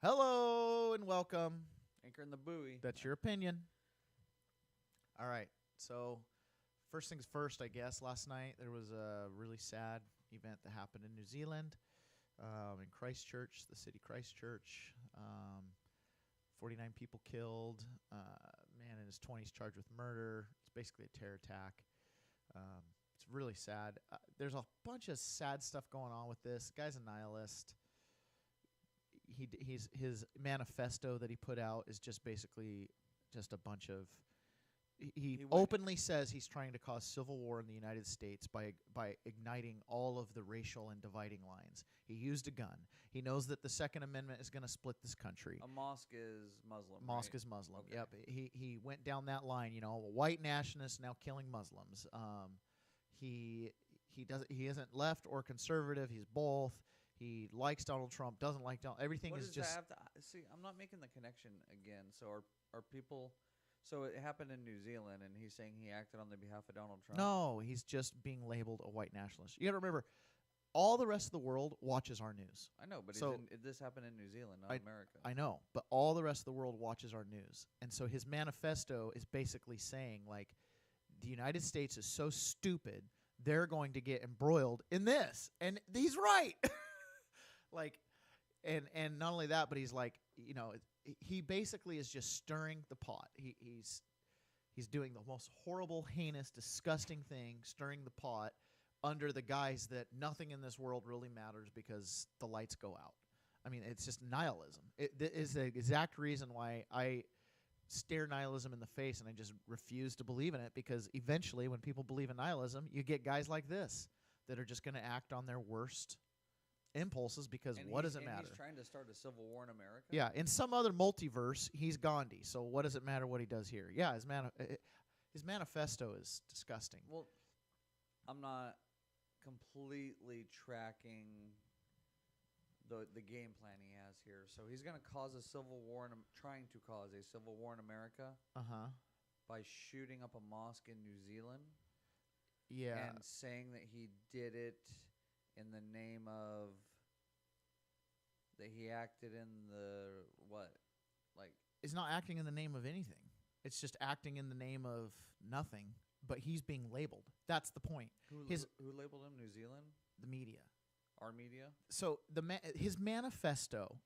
Hello and welcome. Anchor in the buoy. That's your opinion. All right. So, first things first, I guess. Last night there was a really sad event that happened in New Zealand, in Christchurch, the city Christchurch. 49 people killed. Man in his 20s charged with murder. It's basically a terror attack. It's really sad. There's a bunch of sad stuff going on with this. The guy's a nihilist. His manifesto that he put out is just basically just a bunch of. He openly says he's trying to cause civil war in the United States by igniting all of the racial and dividing lines. He used a gun. He knows that the Second Amendment is going to split this country. A mosque is Muslim. Mosque right? is Muslim. Okay. Yep. He went down that line. You know, a white nationalist now killing Muslims. He isn't left or conservative. He's both. He likes Donald Trump. Doesn't like Donald. Everything What is does just. that have to see? I'm not making the connection again. So are people? So it happened in New Zealand, and he's saying he acted on the behalf of Donald Trump. No, he's just being labeled a white nationalist. You got to remember, all the rest of the world watches our news. I know, but So- this happened in New Zealand, not America. I know, but all the rest of the world watches our news. And so his manifesto is basically saying, like, the United States is so stupid, they're going to get embroiled in this. And he's right. Like, and not only that, but he's like, you know, he basically is just stirring the pot. He's doing the most horrible, heinous, disgusting thing, stirring the pot under the guise that nothing in this world really matters because the lights go out. I mean, it's just nihilism. It is the exact reason why I stare nihilism in the face and I just refuse to believe in it, because eventually when people believe in nihilism, you get guys like this that are just going to act on their worst impulses because what does it matter? He's trying to start a civil war in America. Yeah, in some other multiverse, he's Gandhi. So what does it matter what he does here? Yeah, his manifesto is disgusting. Well, I'm not completely tracking the game plan he has here. So he's going to cause a civil war, trying to cause a civil war in America. By shooting up a mosque in New Zealand. Yeah, And saying that he did it in the name of that he acted in the what, like it's not acting in the name of anything. It's just acting in the name of nothing. But he's being labeled. That's the point. who labeled him? New Zealand, The media. our media. So his manifesto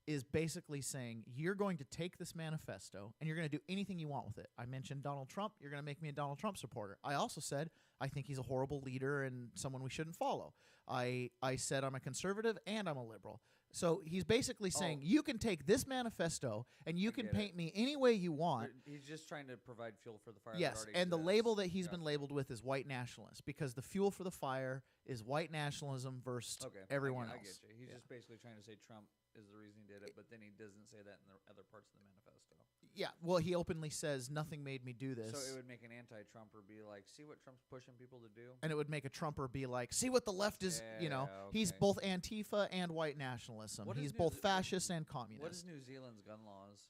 is basically saying you're going to take this manifesto and you're going to do anything you want with it. I mentioned Donald Trump. You're going to make me a Donald Trump supporter. I also said I think he's a horrible leader and someone we shouldn't follow. I said I'm a conservative and I'm a liberal. So he's basically saying you can take this manifesto and you can paint me any way you want. He's just trying to provide fuel for the fire. Yes, that and the exists. label that he's been labeled with is white nationalist, because the fuel for the fire is white nationalism versus everyone else. I get you. He's just basically trying to say Trump is the reason he did it, but then he doesn't say that in the other parts of the manifesto. Yeah, well, he openly says nothing made me do this. So it would make an anti-Trumper be like, see what Trump's pushing people to do? And it would make a Trumper be like, see what the left is, he's both Antifa and white nationalism. He's both fascist and communist. What is New Zealand's gun laws?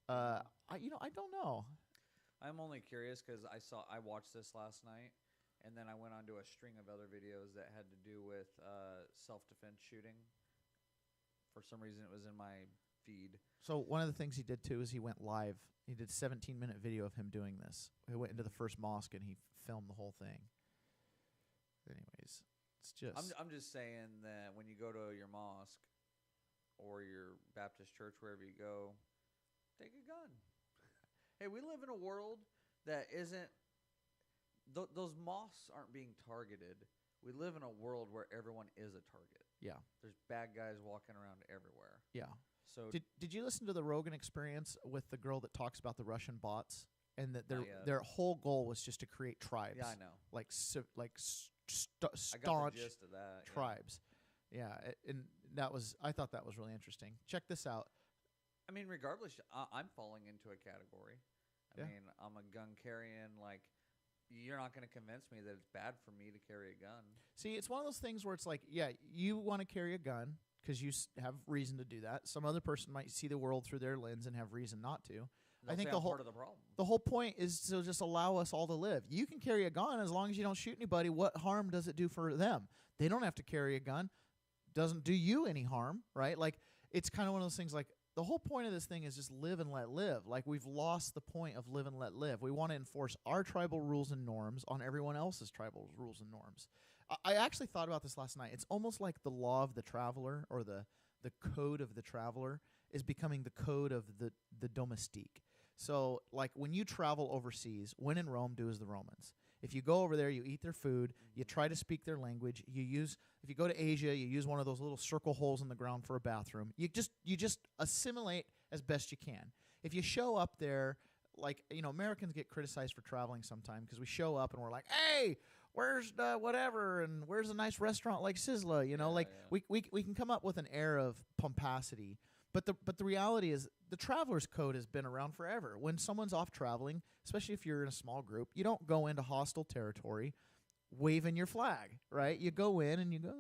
I don't know. I'm only curious because I watched this last night, and then I went on to a string of other videos that had to do with self-defense shooting. For some reason, it was in my feed. So one of the things he did, too, is he went live. He did a 17-minute video of him doing this. He went into the first mosque, and he filmed the whole thing. Anyways, it's just... I'm just saying that when you go to your mosque or your Baptist church, wherever you go, take a gun. Hey, we live in a world that isn't... those mosques aren't being targeted. We live in a world where everyone is a target. Yeah. There's bad guys walking around everywhere. Yeah. So did you listen to the Rogan Experience with the girl that talks about the Russian bots, and that their whole goal was just to create tribes? Yeah, I know. Like staunch I got the gist of that. tribes. Yeah, and I thought that was really interesting. Check this out. I mean, regardless, I'm falling into a category. I mean, I'm a gun carrying, like, you're not going to convince me that it's bad for me to carry a gun. See, it's one of those things where it's like, yeah, you want to carry a gun because you have reason to do that. Some other person might see the world through their lens and have reason not to. I think part of the problem. The whole point is to just allow us all to live. You can carry a gun as long as you don't shoot anybody. What harm does it do for them? They don't have to carry a gun. Doesn't do you any harm, right? Like, it's kind of one of those things like, the whole point of this thing is just live and let live. Like, we've lost the point of live and let live. We want to enforce our tribal rules and norms on everyone else's tribal rules and norms. I actually thought about this last night. It's almost like the law of the traveler, or the code of the traveler, is becoming the code of the domestique. So, like, when you travel overseas, when in Rome, do as the Romans. If you go over there, you eat their food, you try to speak their language, if you go to Asia, you use one of those little circle holes in the ground for a bathroom. You just assimilate as best you can. If you show up there, like, Americans get criticized for traveling sometimes because we show up and we're like, hey, where's the whatever, and where's a nice restaurant like Sizzla? We can come up with an air of pomposity. But the reality is, the traveler's code has been around forever. When someone's off traveling, especially if you're in a small group, you don't go into hostile territory waving your flag, right? You go in and you go,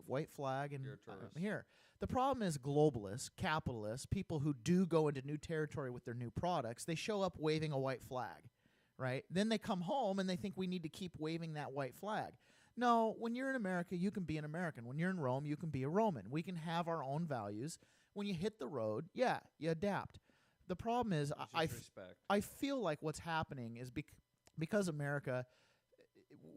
white flag, and I'm here. The problem is globalists, capitalists, people who do go into new territory with their new products, they show up waving a white flag, right? Then they come home and they think we need to keep waving that white flag. No, when you're in America, you can be an American. When you're in Rome, you can be a Roman. We can have our own values. When you hit the road, yeah, you adapt. The problem is, I feel like what's happening is because America,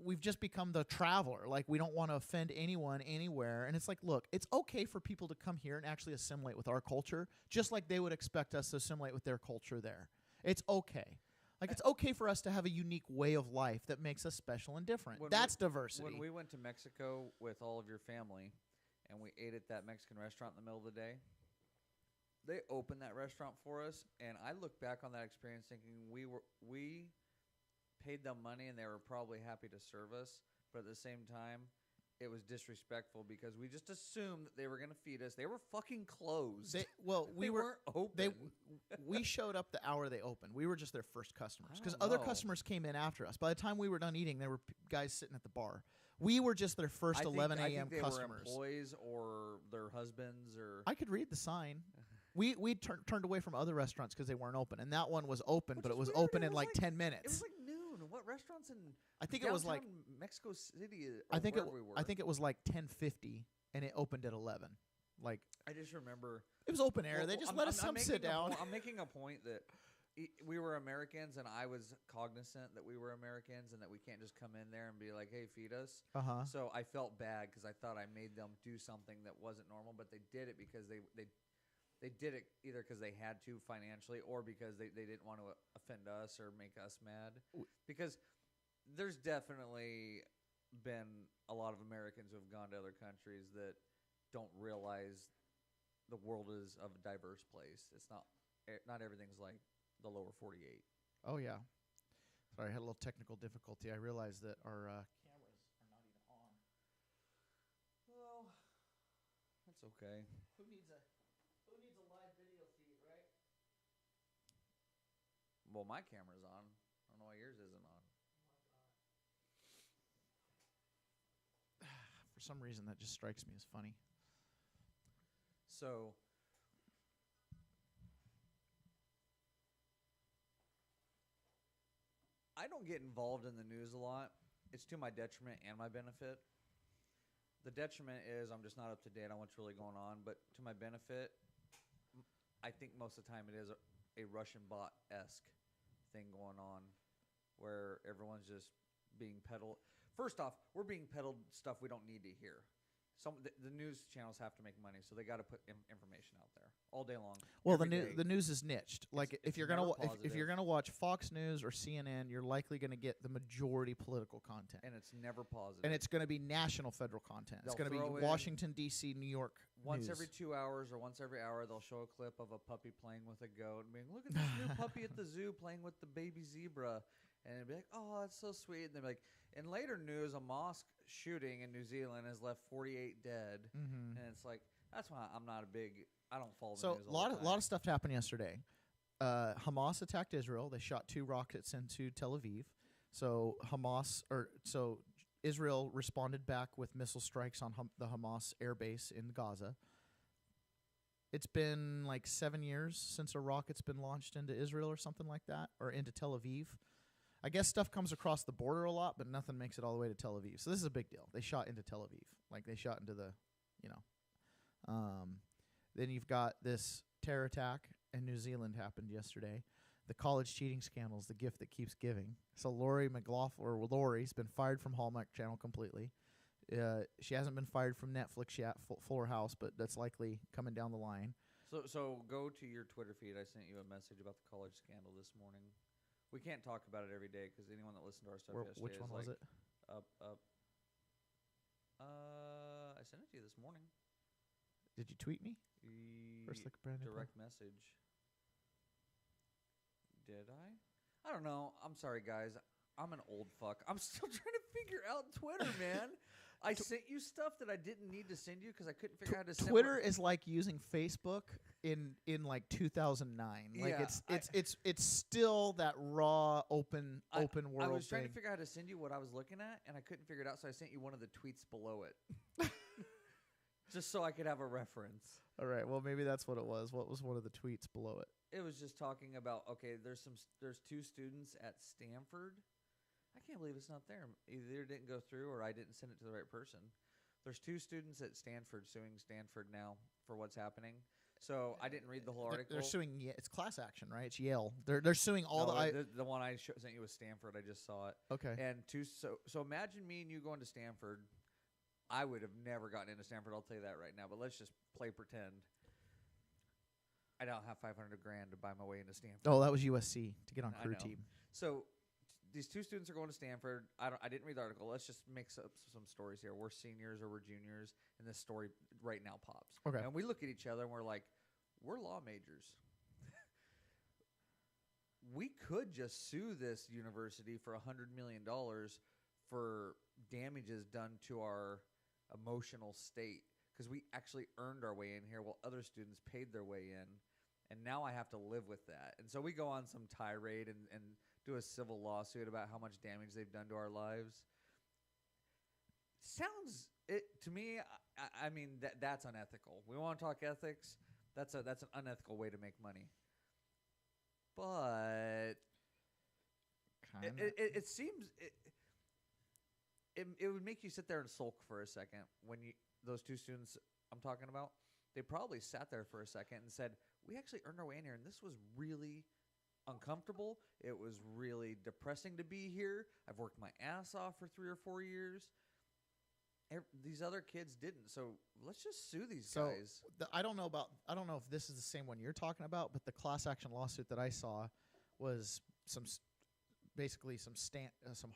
we've just become the traveler. Like, we don't want to offend anyone anywhere. And it's like, look, it's okay for people to come here and actually assimilate with our culture, just like they would expect us to assimilate with their culture there. It's okay. Like, it's okay for us to have a unique way of life that makes us special and different. That's diversity. When we went to Mexico with all of your family and we ate at that Mexican restaurant in the middle of the day, they opened that restaurant for us, and I look back on that experience thinking we paid them money and they were probably happy to serve us, but at the same time, it was disrespectful because we just assumed that they were going to feed us. They were fucking closed. We weren't open. We showed up the hour they opened. We were just their first customers because other customers came in after us. By the time we were done eating, there were guys sitting at the bar. We were just their first 11 a.m. customers. Were employees or their husbands, or I could read the sign. We turned away from other restaurants because they weren't open, and that one was open, but it was open in like 10 minutes. It was like noon. What restaurants in? I think it was like Mexico City. I think it was like 10:50, and it opened at 11. Like, I just remember it was open air. They just let us sit down. I'm making a point that we were Americans, and I was cognizant that we were Americans and that we can't just come in there and be like, "Hey, feed us." So I felt bad because I thought I made them do something that wasn't normal, but they did it because they did it either because they had to financially or because they didn't want to offend us or make us mad. Because there's definitely been a lot of Americans who have gone to other countries that don't realize the world is of a diverse place. It's not everything's like the lower 48. Oh, yeah. Sorry, I had a little technical difficulty. I realized that our cameras are not even on. Well, that's okay. Who needs a live video feed, right? Well, my camera's on. I don't know why yours isn't on. For some reason, that just strikes me as funny. So, I don't get involved in the news a lot. It's to my detriment and my benefit. The detriment is I'm just not up to date on what's really going on, but to my benefit, I think most of the time it is a Russian bot-esque thing going on where everyone's just being peddled. First off, we're being peddled stuff we don't need to hear. The news channels have to make money, so they got to put information out there all day long. Well, the news is niched. Like, if you're gonna watch Fox News or CNN, you're likely gonna get the majority political content, and it's never positive. And it's gonna be national federal content. It's gonna be Washington D.C., New York. Once news. Every 2 hours or once every hour, they'll show a clip of a puppy playing with a goat and being, "Look at this new puppy at the zoo playing with the baby zebra," and it'd be like, "Oh, that's so sweet." And they'd be like, in later news, a mosque shooting in New Zealand has left 48 dead, and it's like, that's why I'm not I don't follow the news. So a lot of stuff happened yesterday. Hamas attacked Israel. They shot 2 rockets into Tel Aviv. So Israel responded back with missile strikes on the Hamas air base in Gaza. It's been like 7 years since a rocket's been launched into Israel or something like that, or into Tel Aviv. I guess stuff comes across the border a lot, but nothing makes it all the way to Tel Aviv. So this is a big deal. They shot into Tel Aviv. Like, they shot into the, Then you've got this terror attack in New Zealand happened yesterday. The college cheating scandal is the gift that keeps giving. So Lori's been fired from Hallmark Channel completely. She hasn't been fired from Netflix yet, Fuller House, but that's likely coming down the line. So go to your Twitter feed. I sent you a message about the college scandal this morning. We can't talk about it every day because anyone that listened to our stuff yesterday which one was it? Up. I sent it to you this morning. Did you tweet me? First look, Brandon. Direct message. Did I? I don't know. I'm sorry, guys. I'm an old fuck. I'm still trying to figure out Twitter, man. I sent you stuff that I didn't need to send you because I couldn't figure out how to send Twitter is like using Facebook in like 2009. Like it's still that raw open world. I was trying to thing. figure out how to send you what I was looking at, and I couldn't figure it out, so I sent you one of the tweets below it. Just so I could have a reference. All right. Well, maybe that's what it was. What was one of the tweets below it? It was just talking about, okay, there's two students at Stanford. I can't believe it's not there. Either it didn't go through or I didn't send it to the right person. There's two students at Stanford suing Stanford now for what's happening. So I didn't read the whole article. They're suing. It's class action, right? It's Yale. They're suing all the one I sent you was Stanford. I just saw it. Okay. And so imagine me and you going to Stanford. I would have never gotten into Stanford. I'll tell you that right now. But let's just play pretend. I don't have $500,000 to buy my way into Stanford. Oh, that was USC to get on crew team. So these two students are going to Stanford. I didn't read the article. Let's just mix up some stories here. We're seniors or we're juniors, and this story right now pops. Okay. And we look at each other and we're like, we're law majors. We could just sue this university for $100 million for damages done to our emotional state because we actually earned our way in here while other students paid their way in. And now I have to live with that. And so we go on some tirade and do a civil lawsuit about how much damage they've done to our lives. To me, I mean, that's unethical. We want to talk ethics. That's an unethical way to make money. But it seems it would make you sit there and sulk for a second when those two students I'm talking about, they probably sat there for a second and said, we actually earned our way in here, and this was really uncomfortable. It was really depressing to be here. I've worked my ass off for 3 or 4 years. These other kids didn't, so let's just sue these guys. I don't know if this is the same one you're talking about, but the class action lawsuit that I saw was some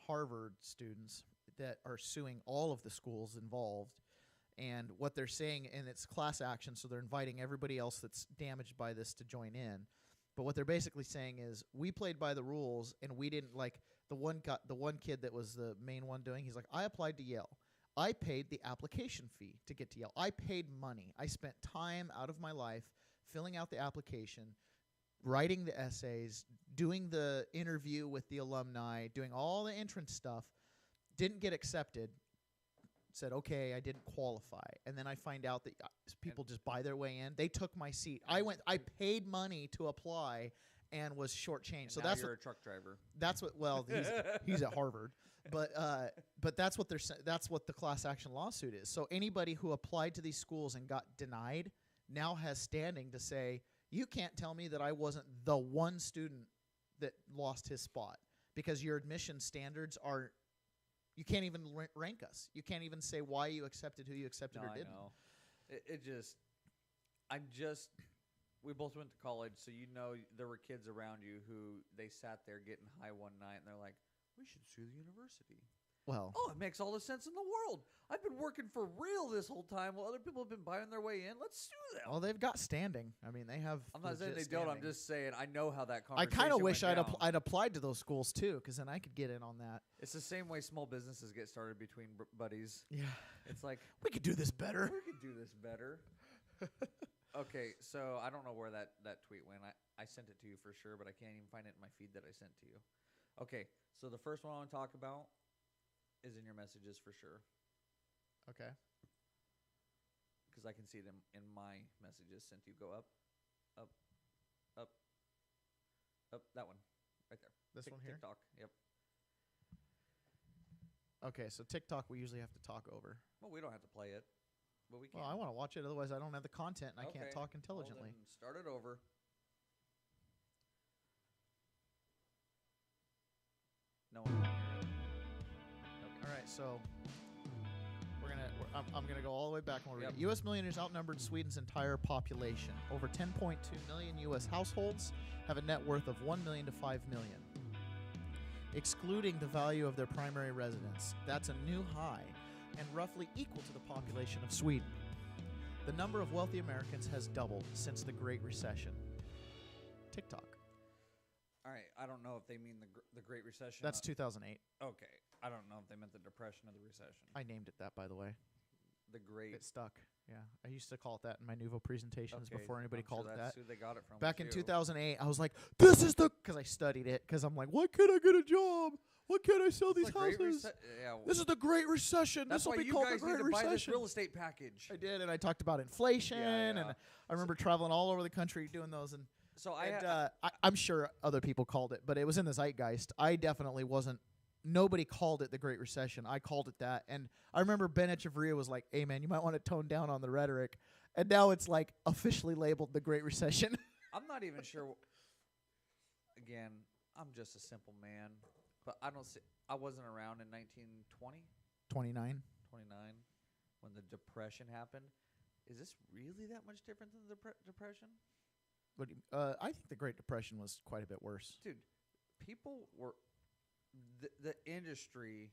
Harvard students that are suing all of the schools involved. And what they're saying, and it's class action, so they're inviting everybody else that's damaged by this to join in. But what they're basically saying is, we played by the rules, and we didn't like the one kid that was the main one doing. He's like, I applied to Yale. I paid the application fee to get to Yale. I paid money. I spent time out of my life filling out the application, writing the essays, doing the interview with the alumni, doing all the entrance stuff. Didn't get accepted. Said, okay, I didn't qualify. And then I find out that people just buy their way in. They took my seat. I paid money to apply and was shortchanged. So now you're a truck driver. That's what, well, he's at Harvard. But that's what that's what the class action lawsuit is. So anybody who applied to these schools and got denied now has standing to say, you can't tell me that I wasn't the one student that lost his spot because your admission standards are, you can't even rank us. You can't even say why you accepted who you accepted or didn't. I know. We both went to college, so you know there were kids around you who they sat there getting high one night, and they're like, we should sue the university. Well, it makes all the sense in the world. I've been working for real this whole time while other people have been buying their way in. Let's sue them. Well, they've got standing. I mean, they have. I'm not saying they don't. I'm just saying I know how that I conversation kind of wish went down. I'd applied to those schools too, because then I could get in on that. It's the same way small businesses get started between buddies. Yeah, it's like we could do this better. We could do this better. Okay, so I don't know where that tweet went. I sent it to you for sure, but I can't even find it in my feed that I sent to you. Okay, so the first one I want to talk about is in your messages for sure. Okay. Because I can see it in my messages sent to you. Go up, up, up, up. That one, right there. This one here? TikTok, yep. Okay, so TikTok we usually have to talk over. Well, we don't have to play it. but we can. Well, I want to watch it. Otherwise, I don't have the content and I can't talk Well, intelligently. then start it over. No one can hear it. All right, so I'm gonna go all the way back and we'll read Yep. it. U.S. millionaires outnumbered Sweden's entire population. Over 10.2 million U.S. households have a net worth of 1 million to 5 million, excluding the value of their primary residence. That's a new high, and roughly equal to the population of Sweden. The number of wealthy Americans has doubled since the Great Recession. TikTok. All right, I don't know if they mean the Great Recession. That's 2008. Okay, I don't know if they meant the Depression or the Recession. I named it that, by the way. The Great. It stuck. Yeah, I used to call it that in my Nouveau presentations before anybody I'm called sure it that. that's who they got it from. Back was in you. 2008, I was like, "This is the," because I studied it. Because I'm like, "What can I get a job? What can I sell It's these the Great houses? yeah, This is the Great Recession. that's This will why be you called the guys Great need to buy this Recession." real estate package. I did, and I talked about inflation, Yeah. and I remember traveling all over the country doing those. And So I'm sure other people called it, but it was in the zeitgeist. I definitely wasn't. Nobody called it the Great Recession. I called it that. And I remember Ben Echeverria was like, "Hey, man, you might want to tone down on the rhetoric." And now it's like officially labeled the Great Recession. I'm not even sure. Again, I'm just a simple man, but I don't see. I wasn't around in 1920, 29. 29, when the Depression happened. Is this really that much different than the Depression? But I think the Great Depression was quite a bit worse. Dude, people were the industry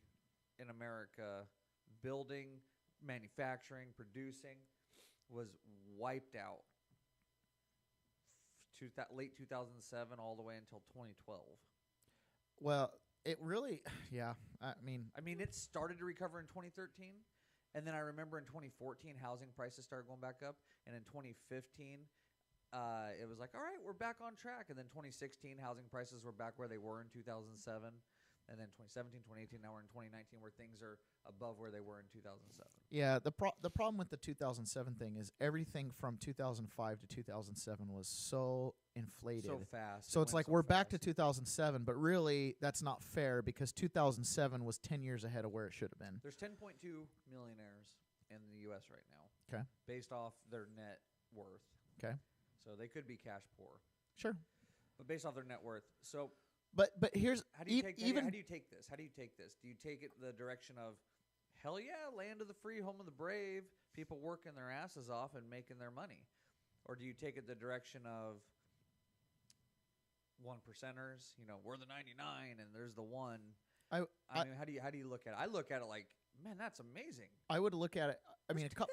in America, building, manufacturing, producing, was wiped out. Late 2007 all the way until 2012. Well, it really, yeah. I mean, it started to recover in 2013, and then I remember in 2014 housing prices started going back up, and in 2015 it was like, all right, we're back on track, and then 2016 housing prices were back where they were in 2007, and then 2017, 2018, now we're in 2019 where things are above where they were in 2007. yeah. The problem with the 2007 thing is everything from 2005 to 2007 was so inflated. So fast. So it's like we're back to 2007, but really that's not fair because 2007 was 10 years ahead of where it should have been. There's 10.2 millionaires in the U.S. right now. Okay. Based off their net worth. Okay. So they could be cash poor. Sure. But based off their net worth. So But here's how do you take how do you take this? How do you take this? Do you take it the direction of hell yeah, land of the free, home of the brave, people working their asses off and making their money? Or do you take it the direction of one percenters, we're the 99 and there's the one. I mean, how do you look at it? I look at it like, man, that's amazing. I would look at it. I mean, a couple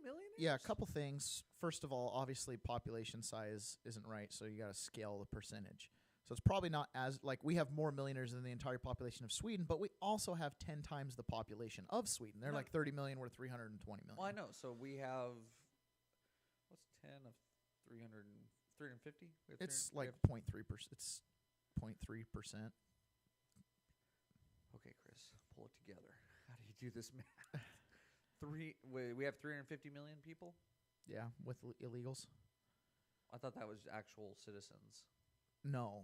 millionaires? Yeah, a couple things. First of all, obviously population size isn't right, so you got to scale the percentage. So it's probably not as like we have more millionaires than the entire population of Sweden, but we also have 10 times the population of Sweden. They're like 30 million, we're 320 million. Well, I know. So we have what's 10 of 300 350? It's like 0.3%. It's 0.3%. Okay, Chris, pull it together. How do you do this math? We have 350 million people? Yeah, with illegals. I thought that was actual citizens. No.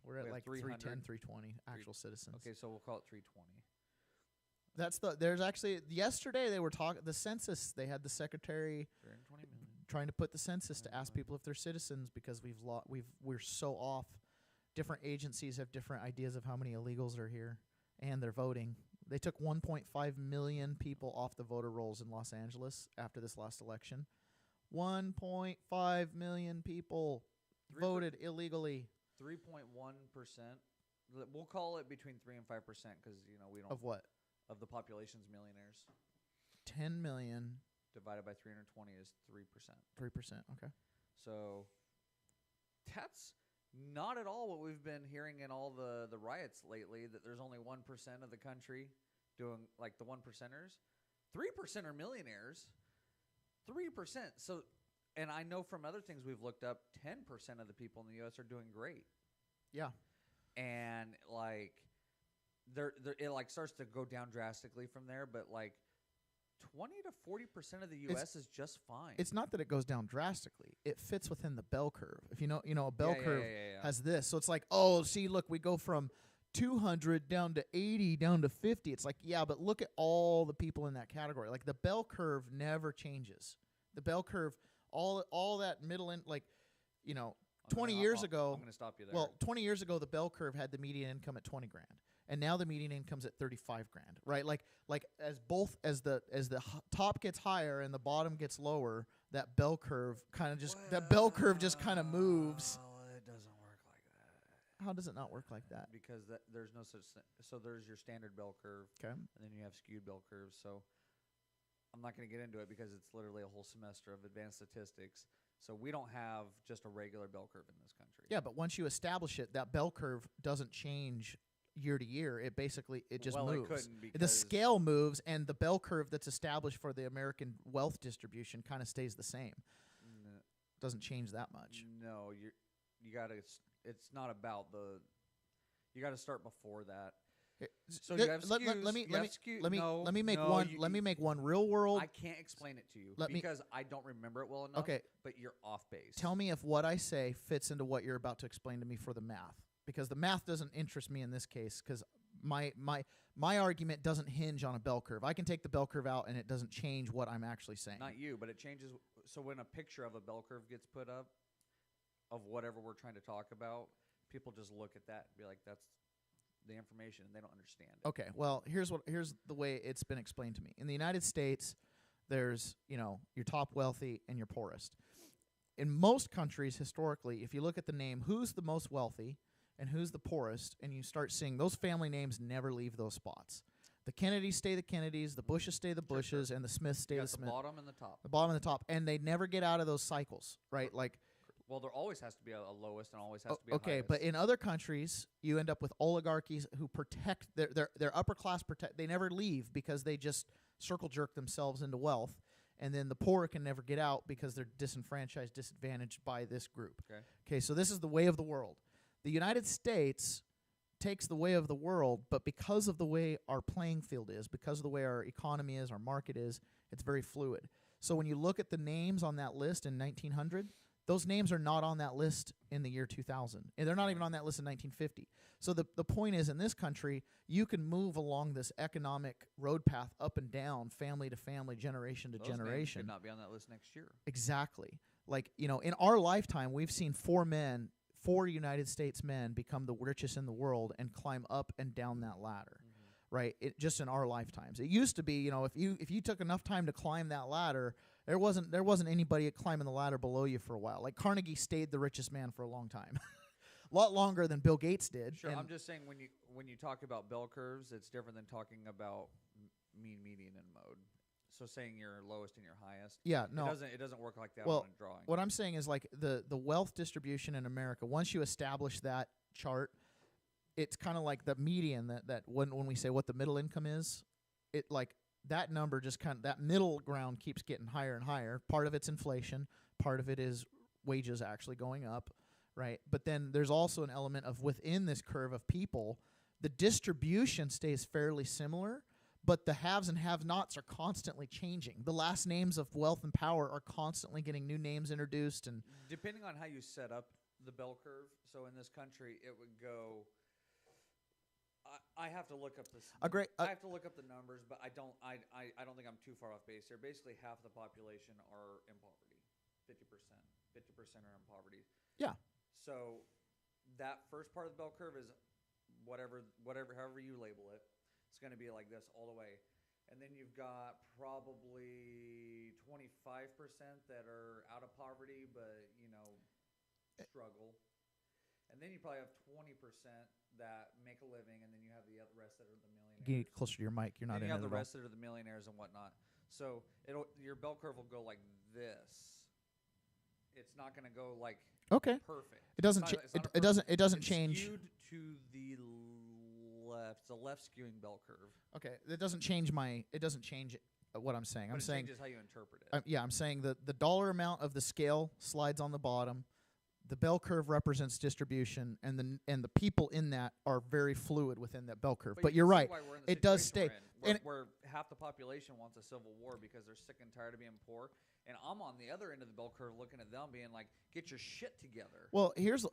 We're at like 300, 310, 320 actual citizens. Okay, so we'll call it 320. There's actually yesterday they were talking the census. They had the secretary 320 million. trying to put the census to ask people if they're citizens because we're so off. Different agencies have different ideas of how many illegals are here and they're voting. They took 1.5 million people off the voter rolls in Los Angeles after this last election. 1.5 million people voted illegally. 3.1%. We'll call it between 3 and 5% because we don't Of what? Of the population's millionaires. 10 million divided by 320 is 3%. 3%. Okay. So that's not at all what we've been hearing in all the riots lately, that there's only 1% of the country doing like the 1%ers. 3% are millionaires. 3%. So, and I know from other things we've looked up, 10% of the people in the U.S. are doing great. Yeah. And like it like starts to go down drastically from there, but like 20 to 40% of the U.S. is just fine. It's not that it goes down drastically. It fits within the bell curve. If you know a bell curve has this. So it's like, oh, see, look, we go from 200 down to 80 down to 50. It's like, yeah, but look at all the people in that category. Like the bell curve never changes. The bell curve, all that middle end, like, 20 years ago. I'm going to stop you there. Well, 20 years ago, the bell curve had the median income at 20 grand, and now the median income's at 35 grand. Right? Like as the top gets higher and the bottom gets lower, that bell curve kind of just moves. It doesn't work like that. How does it not work like that? Because there's no such thing. So there's your standard bell curve, Okay. and then you have skewed bell curves. So I'm not going to get into it because it's literally a whole semester of advanced statistics. So we don't have just a regular bell curve in this country. Yeah, but once you establish it, that bell curve doesn't change year to year. It basically just moves. It couldn't because the scale moves, and the bell curve that's established for the American wealth distribution kind of stays the same. Doesn't change that much. No, you got to. It's not about the. You got to start before that. So you have skews. Let me make one real world. I can't explain it to you because I don't remember it well enough. Okay, but you're off base. Tell me if what I say fits into what you're about to explain to me for the math, because the math doesn't interest me in this case. Because my argument doesn't hinge on a bell curve. I can take the bell curve out, and it doesn't change what I'm actually saying. Not you, but it changes. So when a picture of a bell curve gets put up, of whatever we're trying to talk about, people just look at that and be like, "That's the information," and they don't understand it. Okay, well, here's the way it's been explained to me. In the United States, there's, your top wealthy and your poorest. In most countries, historically, if you look at the name, who's the most wealthy and who's the poorest, and you start seeing those family names never leave those spots. The Kennedys stay the Kennedys, the Bushes stay the Bushes, and the Smiths stay the Smiths. The bottom and the top. The bottom and the top, and they never get out of those cycles, right? Like, well, there always has to be a lowest and always has to be a okay, highest. but in other countries, you end up with oligarchies who protect their upper class. They never leave because they just circle jerk themselves into wealth, and then the poor can never get out because they're disenfranchised, disadvantaged by this group. Okay, so this is the way of the world. The United States takes the way of the world, but because of the way our playing field is, because of the way our economy is, our market is, it's very fluid. So when you look at the names on that list in 1900, those names are not on that list in the year 2000. And they're not even on that list in 1950. So the point is, in this country, you can move along this economic road path up and down, family to family, generation to generation. Those names could not be on that list next year. Exactly. Like, in our lifetime, we've seen four United States men become the richest in the world and climb up and down that ladder. Right? Just in our lifetimes. It used to be, if you took enough time to climb that ladder, there wasn't anybody climbing the ladder below you for a while. Like Carnegie stayed the richest man for a long time. A lot longer than Bill Gates did. Sure, I'm just saying when you talk about bell curves, it's different than talking about mean, median, and mode. So saying your lowest and your highest. Yeah, no. It doesn't work like that on a drawing. What I'm saying is, like, the wealth distribution in America, once you establish that chart, it's kind of like the median that when we say what the middle income is, it like that number just that middle ground keeps getting higher and higher. Part of it's inflation, part of it is wages actually going up, right? But then there's also an element of within this curve of people, the distribution stays fairly similar, but the haves and have-nots are constantly changing. The last names of wealth and power are constantly getting new names introduced, and depending on how you set up the bell curve. So in this country, it would go. I have to look up this. I have to look up the numbers, but I don't think I'm too far off base here. Basically, half the population are in poverty, 50%. 50% are in poverty. Yeah. So that first part of the bell curve is however you label it. It's going to be like this all the way, and then you've got probably 25% that are out of poverty, but struggle. And then you probably have 20% that make a living, and then you have the rest that are the millionaires. Get closer to your mic. You're not in it at all. You have the rest that are the millionaires and whatnot. So your bell curve will go like this. It's not going to go like perfect. It doesn't. It doesn't change. Skewed to the left. It's a left skewing bell curve. Okay, it doesn't change what I'm saying. But I'm saying changes how you interpret it. I'm saying the dollar amount of the scale slides on the bottom. The bell curve represents distribution, and the people in that are very fluid within that bell curve. But you're right; it does stay. Where half the population wants a civil war because they're sick and tired of being poor, and I'm on the other end of the bell curve, looking at them, being like, "Get your shit together." Well, here's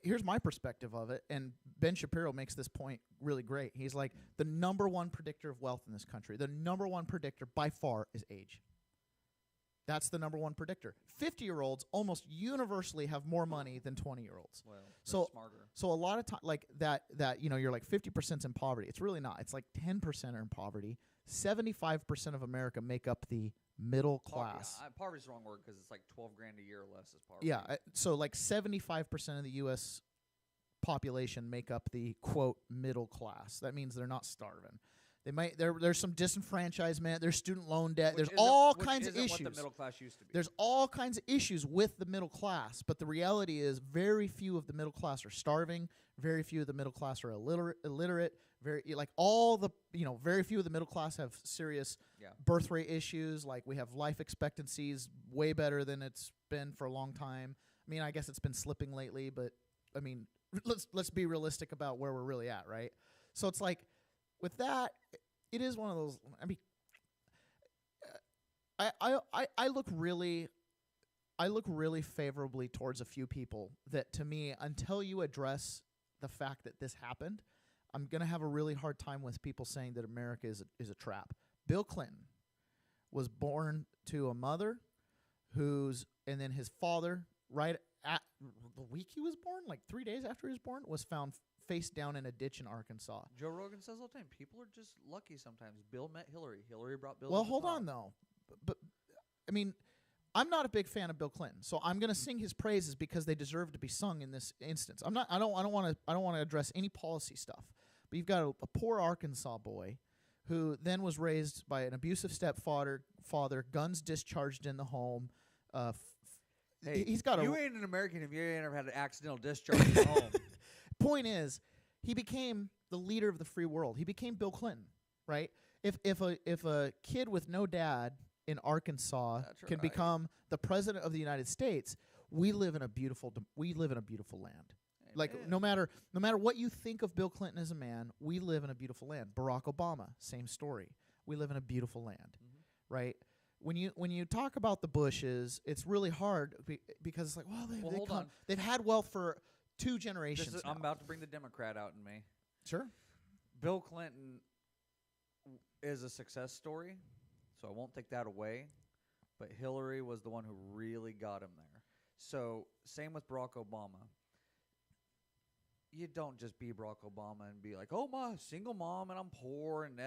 here's my perspective of it, and Ben Shapiro makes this point really great. He's like, the number one predictor of wealth in this country, the number one predictor by far is age. That's the number one predictor. 50-year-olds almost universally have more money than 20-year-olds. Well, so smarter. So a lot of time, like that you're like 50% in poverty. It's really not. It's like 10% are in poverty. 75% of America make up the middle class. Poverty's the wrong word because it's like $12,000 a year or less is poverty. Yeah. So like 75% of the U.S. population make up the quote middle class. That means they're not starving. They might there's some disenfranchisement, there's student loan debt, there's all kinds of issues. What the middle class used to be. There's all kinds of issues with the middle class, but the reality is very few of the middle class are starving, very few of the middle class are illiterate, very few of the middle class have serious birth rate issues, like we have life expectancies way better than it's been for a long time. I mean, I guess it's been slipping lately, but I mean, let's be realistic about where we're really at, right? So it's like with that, it is one of those. I mean, I look really favorably towards a few people that, to me, until you address the fact that this happened, I'm gonna have a really hard time with people saying that America is a trap. Bill Clinton was born to a mother and then his father, right at the week he was born, like 3 days after he was born, was found face down in a ditch in Arkansas. Joe Rogan says all the time, people are just lucky sometimes. Bill met Hillary. Hillary brought Bill. Well, hold on though, but I mean, I'm not a big fan of Bill Clinton, so I'm going to sing his praises because they deserve to be sung in this instance. I don't want to address any policy stuff, but you've got a poor Arkansas boy who then was raised by an abusive stepfather, guns discharged in the home. Hey, he's got you ain't an American if you ain't ever had an accidental discharge in the home. Point is, he became the leader of the free world. He became Bill Clinton, right? If a kid with no dad in Arkansas can become the president of the United States, we live in a beautiful land. Amen. Like no matter what you think of Bill Clinton as a man, we live in a beautiful land. Barack Obama, same story. We live in a beautiful land, right? When you talk about the Bushes, it's really hard because it's like, well, they've had wealth for 2 generations. I'm about to bring the Democrat out in me. Sure. Bill Clinton is a success story, so I won't take that away. But Hillary was the one who really got him there. So same with Barack Obama. You don't just be Barack Obama and be like, oh, my single mom and I'm poor. And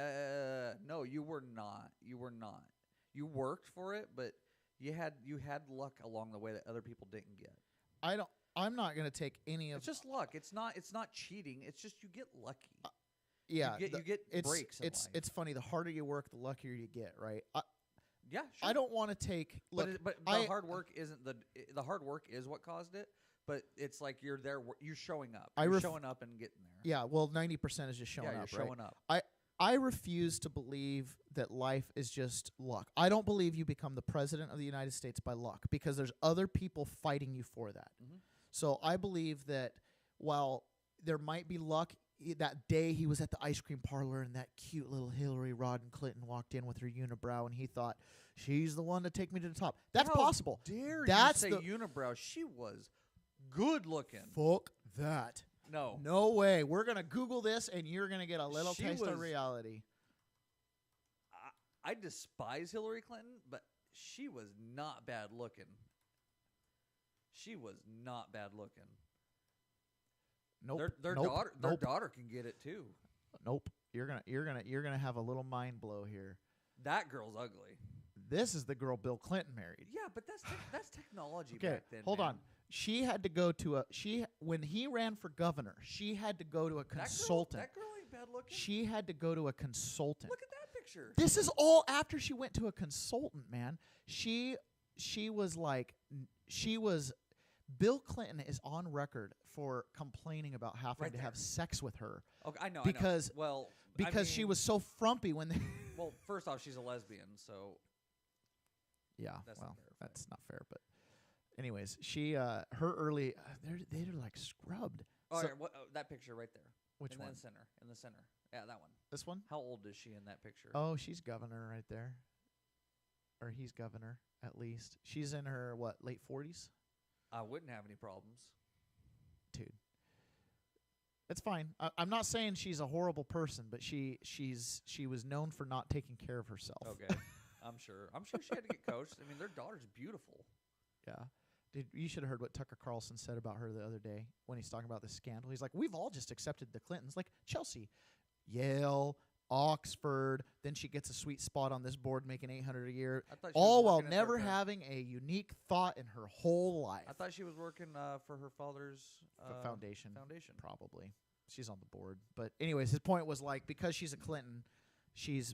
no, you were not. You were not. You worked for it, but you had luck along the way that other people didn't get. I'm not going to take any of. It's just luck. It's not cheating. It's just you get lucky. Yeah, you get breaks. It's funny. The harder you work, the luckier you get. Right? Yeah. Sure. I don't want to take. Look, but the hard work isn't the hard work is what caused it. But it's like you're there. You're showing up. You're showing up and getting there. Yeah. Well, 90% is just showing up. You're showing up. I refuse to believe that life is just luck. I don't believe you become the president of the United States by luck because there's other people fighting you for that. Mm-hmm. So I believe that while there might be luck, that day he was at the ice cream parlor and that cute little Hillary Rodham Clinton walked in with her unibrow and he thought, she's the one to take me to the top. That's possible. Dare That's you say unibrow? She was good looking. Fuck that. No way. We're going to Google this and you're going to get a little taste of reality. I despise Hillary Clinton, but she was not bad looking. She was not bad looking. Nope. Their daughter can get it too. Nope. You're gonna have a little mind blow here. That girl's ugly. This is the girl Bill Clinton married. Yeah, but that's technology okay, back then. Hold on. She had to go to when he ran for governor, she had to go to a consultant. That girl ain't bad looking. She had to go to a consultant. Look at that picture. This is all after she went to a consultant, man. She was Bill Clinton is on record for complaining about having to have sex with her. Okay, I know. Because she was so frumpy when they well, first off, she's a lesbian, so yeah, that's not fair, but anyways, she her early they're like scrubbed. Oh, so, that picture right there. Which one? In the center. Yeah, that one. This one? How old is she in that picture? Oh, she's governor right there. Or he's governor, at least. She's in her, late 40s? I wouldn't have any problems. Dude, It's fine. I'm not saying she's a horrible person, but she was known for not taking care of herself. Okay, I'm sure. I'm sure she had to get coached. I mean, their daughter's beautiful. Yeah. Dude, you should have heard what Tucker Carlson said about her the other day when he's talking about this scandal. He's like, we've all just accepted the Clintons. Like Chelsea, Yale, Oxford. Then she gets a sweet spot on this board making $800 a year, all while never having a unique thought in her whole life. I thought she was working for her father's foundation. Foundation. Probably. She's on the board. But anyways, his point was like, because she's a Clinton, she's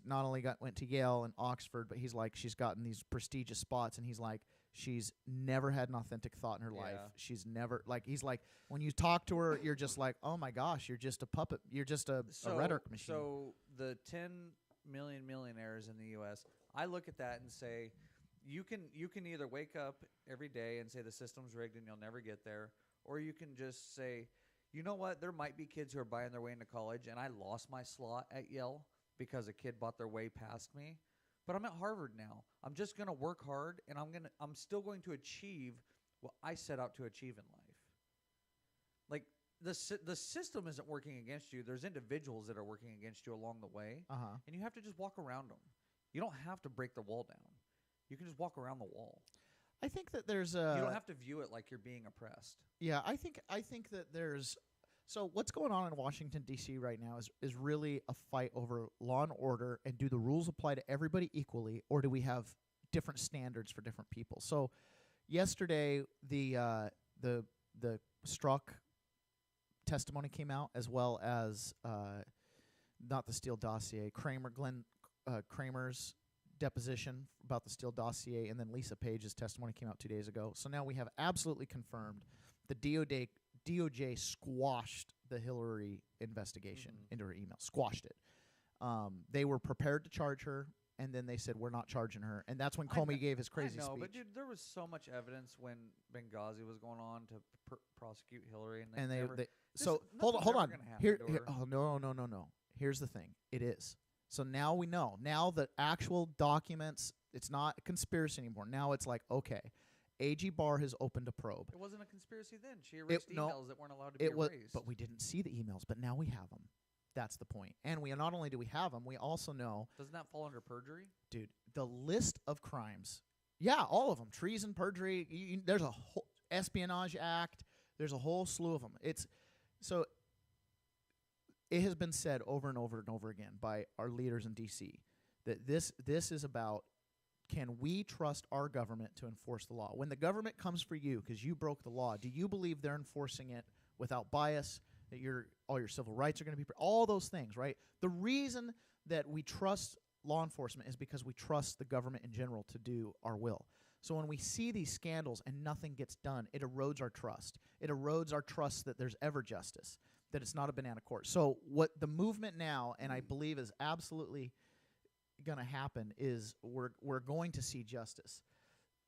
not only went to Yale and Oxford, but he's like, she's gotten these prestigious spots, and he's like, she's never had an authentic thought in her life. She's never, like, he's like, when you talk to her, you're just like, oh my gosh, you're just a puppet. You're just a rhetoric machine. So the 10 million millionaires in the U.S., I look at that and say, you can either wake up every day and say the system's rigged and you'll never get there, or you can just say, you know what, there might be kids who are buying their way into college, and I lost my slot at Yale because a kid bought their way past me. But I'm at Harvard now. I'm just going to work hard, and I'm still going to achieve what I set out to achieve in life. Like, the system isn't working against you. There's individuals that are working against you along the way, and you have to just walk around them. You don't have to break the wall down. You can just walk around the wall. I think that there's a... You don't have to view it like you're being oppressed. Yeah, I think that there's... So what's going on in Washington, D.C. right now is really a fight over law and order, and do the rules apply to everybody equally, or do we have different standards for different people? So yesterday, the Strzok testimony came out, as well as not the Steele dossier, Kramer's deposition about the Steele dossier, and then Lisa Page's testimony came out 2 days ago. So now we have absolutely confirmed the DOJ squashed the Hillary investigation into her email. Squashed it. They were prepared to charge her, and then they said, we're not charging her. And that's when Comey gave his crazy speech. But dude, there was so much evidence when Benghazi was going on to prosecute Hillary. And hold on. No. Here's the thing. It is. So now we know. Now the actual documents, it's not a conspiracy anymore. Now it's like, okay, AG Barr has opened a probe. It wasn't a conspiracy then. She erased emails that weren't allowed to be erased. But we didn't see the emails, but now we have them. That's the point. And we not only do we have them, we also know. Doesn't that fall under perjury? Dude, the list of crimes. Yeah, all of them. Treason, perjury. There's a whole espionage act. There's a whole slew of them. It has been said over and over and over again by our leaders in D.C. that this is about, can we trust our government to enforce the law? When the government comes for you because you broke the law, do you believe they're enforcing it without bias, that all your civil rights are going to be all those things, right? The reason that we trust law enforcement is because we trust the government in general to do our will. So when we see these scandals and nothing gets done, it erodes our trust. It erodes our trust that there's ever justice, that it's not a banana court. So what the movement now, and I believe is absolutely going to happen, is we're going to see justice.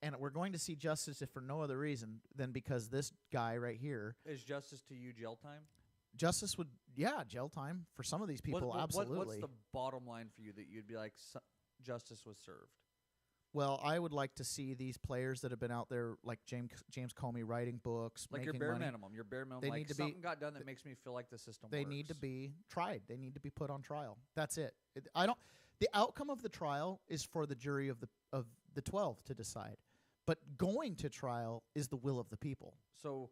And we're going to see justice if for no other reason than because this guy right here. Is justice to you jail time? Justice would, jail time for some of these people, absolutely. What's the bottom line for you that you'd be like, justice was served? Well, I would like to see these players that have been out there, like James Comey, writing books, like making your bare money. minimum. Your bare minimum. They like need to something got done that makes me feel like the system. They works. need to be tried. They need to be put on trial. That's it. The outcome of the trial is for the jury of the 12 to decide. But going to trial is the will of the people. So,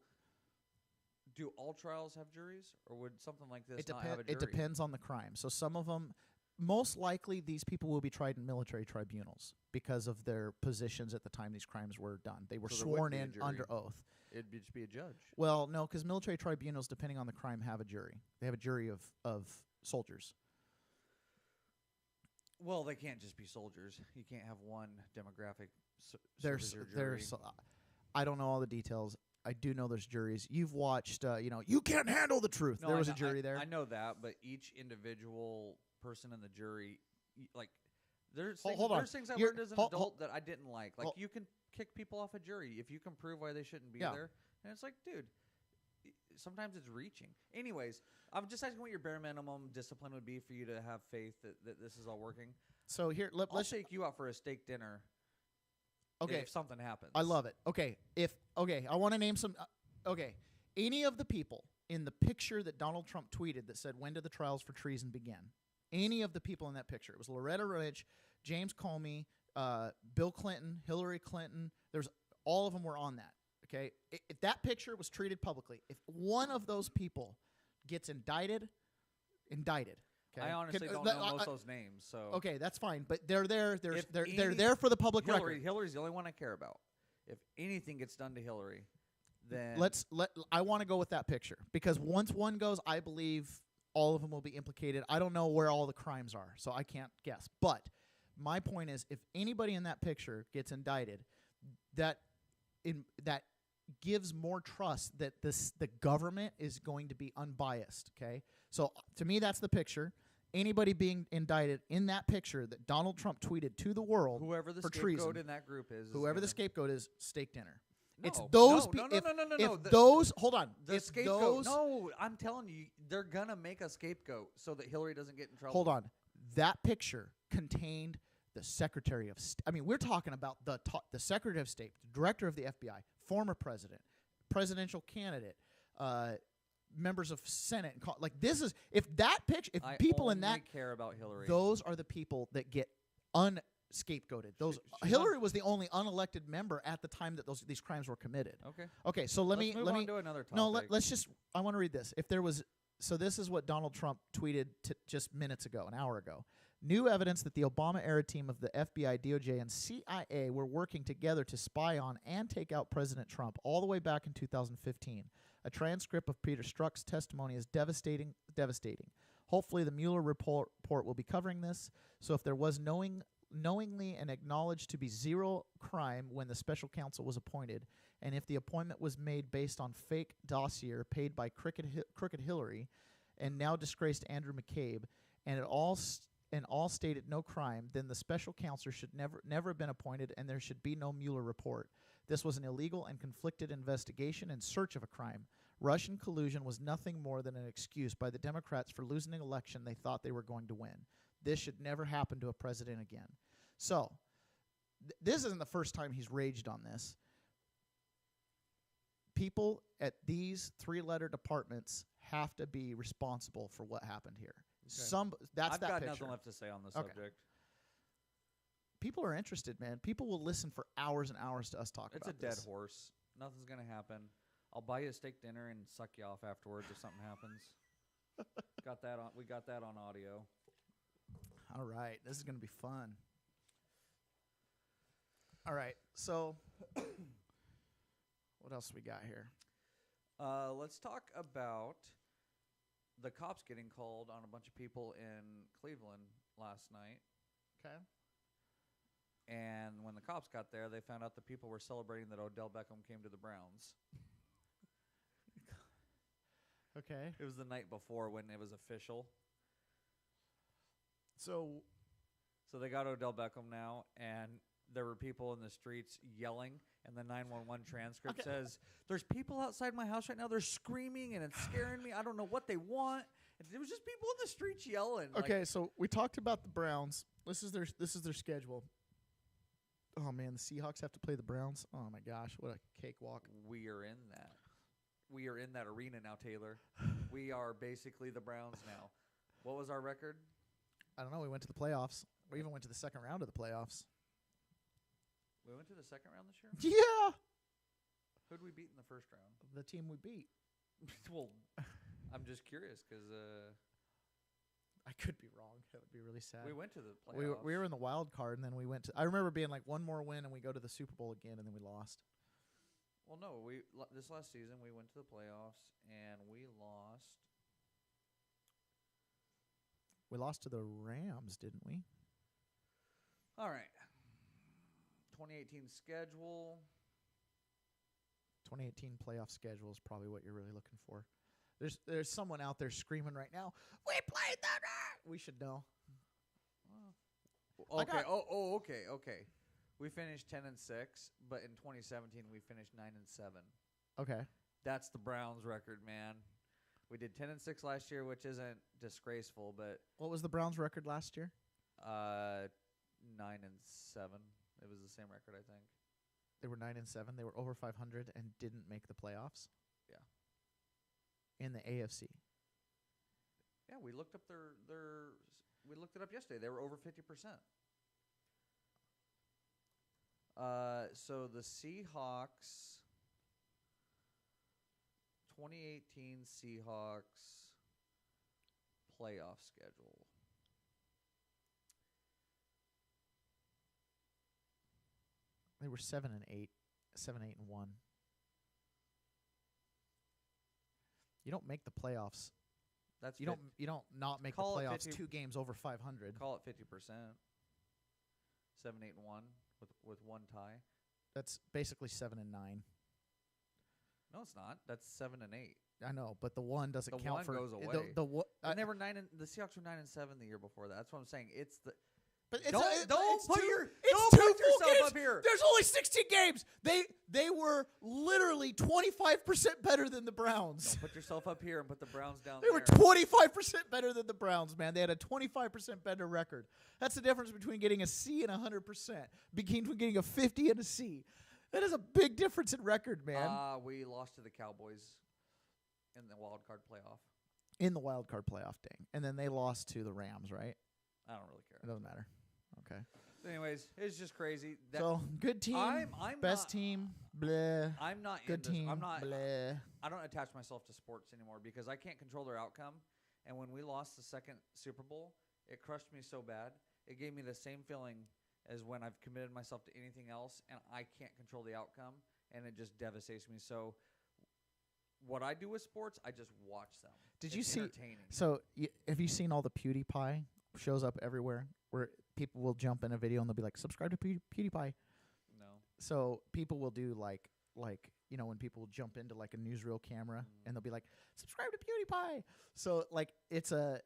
do all trials have juries, or would something like this not have a jury? It depends on the crime. So some of them, most likely, these people will be tried in military tribunals because of their positions at the time these crimes were done. They were sworn in under oath. It'd just be a judge. Well, no, because military tribunals, depending on the crime, have a jury. They have a jury of soldiers. Well, they can't just be soldiers. You can't have one demographic. I don't know all the details. I do know there's juries. You've watched, You Can't Handle the Truth. No, there was a jury there. I know that, but each individual person in the jury, like, there's things I learned as an adult that I didn't like. Like, you can kick people off a jury if you can prove why they shouldn't be there. And it's like, dude, sometimes it's reaching. Anyways, I'm just asking what your bare minimum discipline would be for you to have faith that this is all working. So here, let's take you out for a steak dinner. Okay, if something happens, I love it. Okay, I want to name some. Any of the people in the picture that Donald Trump tweeted that said, "When did the trials for treason begin?" Any of the people in that picture. It was Loretta Lynch, James Comey, Bill Clinton, Hillary Clinton. All of them were on that. Okay, if that picture was treated publicly, if one of those people gets indicted. Okay? I honestly don't know most of those names. So okay, that's fine, but they're there. They're any- there for the public record. Hillary's the only one I care about. If anything gets done to Hillary, then I want to go with that picture because once one goes, I believe all of them will be implicated. I don't know where all the crimes are, so I can't guess. But my point is, if anybody in that picture gets indicted, that gives more trust that the government is going to be unbiased. Okay, so to me, that's the picture. Anybody being indicted in that picture that Donald Trump tweeted to the world, whoever the for scapegoat treason, in that group is whoever the gonna- scapegoat is, steak dinner. No, It's those no, people. no, no, no, no, no. Hold on. The If scapegoat. those, No, I'm telling you, they're gonna make a scapegoat so that Hillary doesn't get in trouble. hold on. That picture contained the Secretary of State. I mean, we're talking about the Secretary of State, the Director of the FBI, former president, presidential candidate, members of Senate. Like this is if that picture, if I people in only that care about Hillary. those are the people that get scapegoated. Those she's Hillary was the only unelected member at the time that these crimes were committed. Okay. Okay, so let me move on to another topic. no, let's just. I want to read this. If there was, so this is what Donald Trump tweeted just minutes ago, an hour ago. New evidence that the Obama-era team of the FBI, DOJ, and CIA were working together to spy on and take out President Trump all the way back in 2015. A transcript of Peter Strzok's testimony is devastating. Hopefully, the Mueller report will be covering this. So, if there was knowingly and acknowledged to be zero crime when the special counsel was appointed, and if the appointment was made based on fake dossier paid by Crooked Hillary and now disgraced Andrew McCabe, and all stated no crime, then the special counsel should never have been appointed, and there should be no Mueller report. This was an illegal and conflicted investigation in search of a crime. Russian collusion was nothing more than an excuse by the Democrats for losing an election they thought they were going to win. This should never happen to a president again. So, this isn't the first time he's raged on this. People at these three-letter departments have to be responsible for what happened here. Okay. That's I've that got picture. nothing left to say on the Okay. subject. People are interested, man. People will listen for hours and hours to us talk It's about a dead this. horse. Nothing's gonna happen. I'll buy you a steak dinner and suck you off afterwards if something happens. We got that on audio. All right, this is going to be fun. All right, so what else we got here? Let's talk about the cops getting called on a bunch of people in Cleveland last night. Okay. And when the cops got there, they found out the people were celebrating that Odell Beckham came to the Browns. Okay. It was the night before when it was official. So they got Odell Beckham now, and there were people in the streets yelling, and the 911 transcript says, "There's people outside my house right now. They're screaming, and it's scaring me. I don't know what they want." And there was just people in the streets yelling. okay, so we talked about the Browns. This is their schedule. Oh man, the Seahawks have to play the Browns. Oh my gosh, what a cakewalk! We are in that. We are in that arena now, Taylor. We are basically the Browns now. What was our record? I don't know. We went to the playoffs. We even went to the second round of the playoffs. We went to the second round this year? Yeah. Who'd we beat in the first round? The team we beat. Well, I'm just curious because I could be wrong. That would be really sad. we went to the playoffs. We were in the wild card, and then we went to. I remember being like one more win, and we go to the Super Bowl again, and then we lost. Well, no, this last season we went to the playoffs and we lost. We lost to the Rams, didn't we? All right. 2018 schedule. 2018 playoff schedule is probably what you're really looking for. There's someone out there screaming right now. We played that. We should know. Okay. Okay. We finished 10-6, but in 2017 we finished 9-7. Okay. That's the Browns record, man. We did 10-6 last year, which isn't disgraceful, but What was the Browns' record last year? 9-7. It was the same record, I think. They were 9-7. They were over 500 and didn't make the playoffs. Yeah. in the AFC. Yeah, we looked up we looked it up yesterday. They were over 50%. So the Seahawks, 2018 Seahawks playoff schedule. They were 7-8, 7-8-1. You don't make the playoffs. That's You don't not make the Call it playoffs 50 2 games over 500. call it 50%. 7-8-1 with one tie. That's basically 7-9. No, it's not. That's 7-8. I know, but the one doesn't The count one for goes away. The And they were the Seahawks were 9-7 the year before that. That's what I'm saying. It's the but it's don't it's put two, your it's don't two put full yourself games. up here. There's only 16 games. They were literally 25% better than the Browns. Don't put yourself up here and put the Browns down They there. were 25% better than the Browns, man. They had a 25% better record. That's the difference between getting a C and 100%. Between getting a 50 and a C. That is a big difference in record, man. We lost to the Cowboys in the wild card playoff. In the wild card playoff dang. And then they lost to the Rams, right? I don't really care. It doesn't matter. Okay. Anyways, it's just crazy. So, good team. I'm best not, team. Bleh. I'm not Good team. I'm not. Bleh. I don't attach myself to sports anymore because I can't control their outcome. And when we lost the second Super Bowl, it crushed me so bad. It gave me the same feeling as when I've committed myself to anything else and I can't control the outcome, and it just devastates me. So what I do with sports, I just watch them. Did it's you see? entertaining. So, have you seen all the PewDiePie shows up everywhere where people will jump in a video and they'll be like, subscribe to PewDiePie? No. So people will do like when people will jump into like a newsreel camera and they'll be like, subscribe to PewDiePie. So like it's a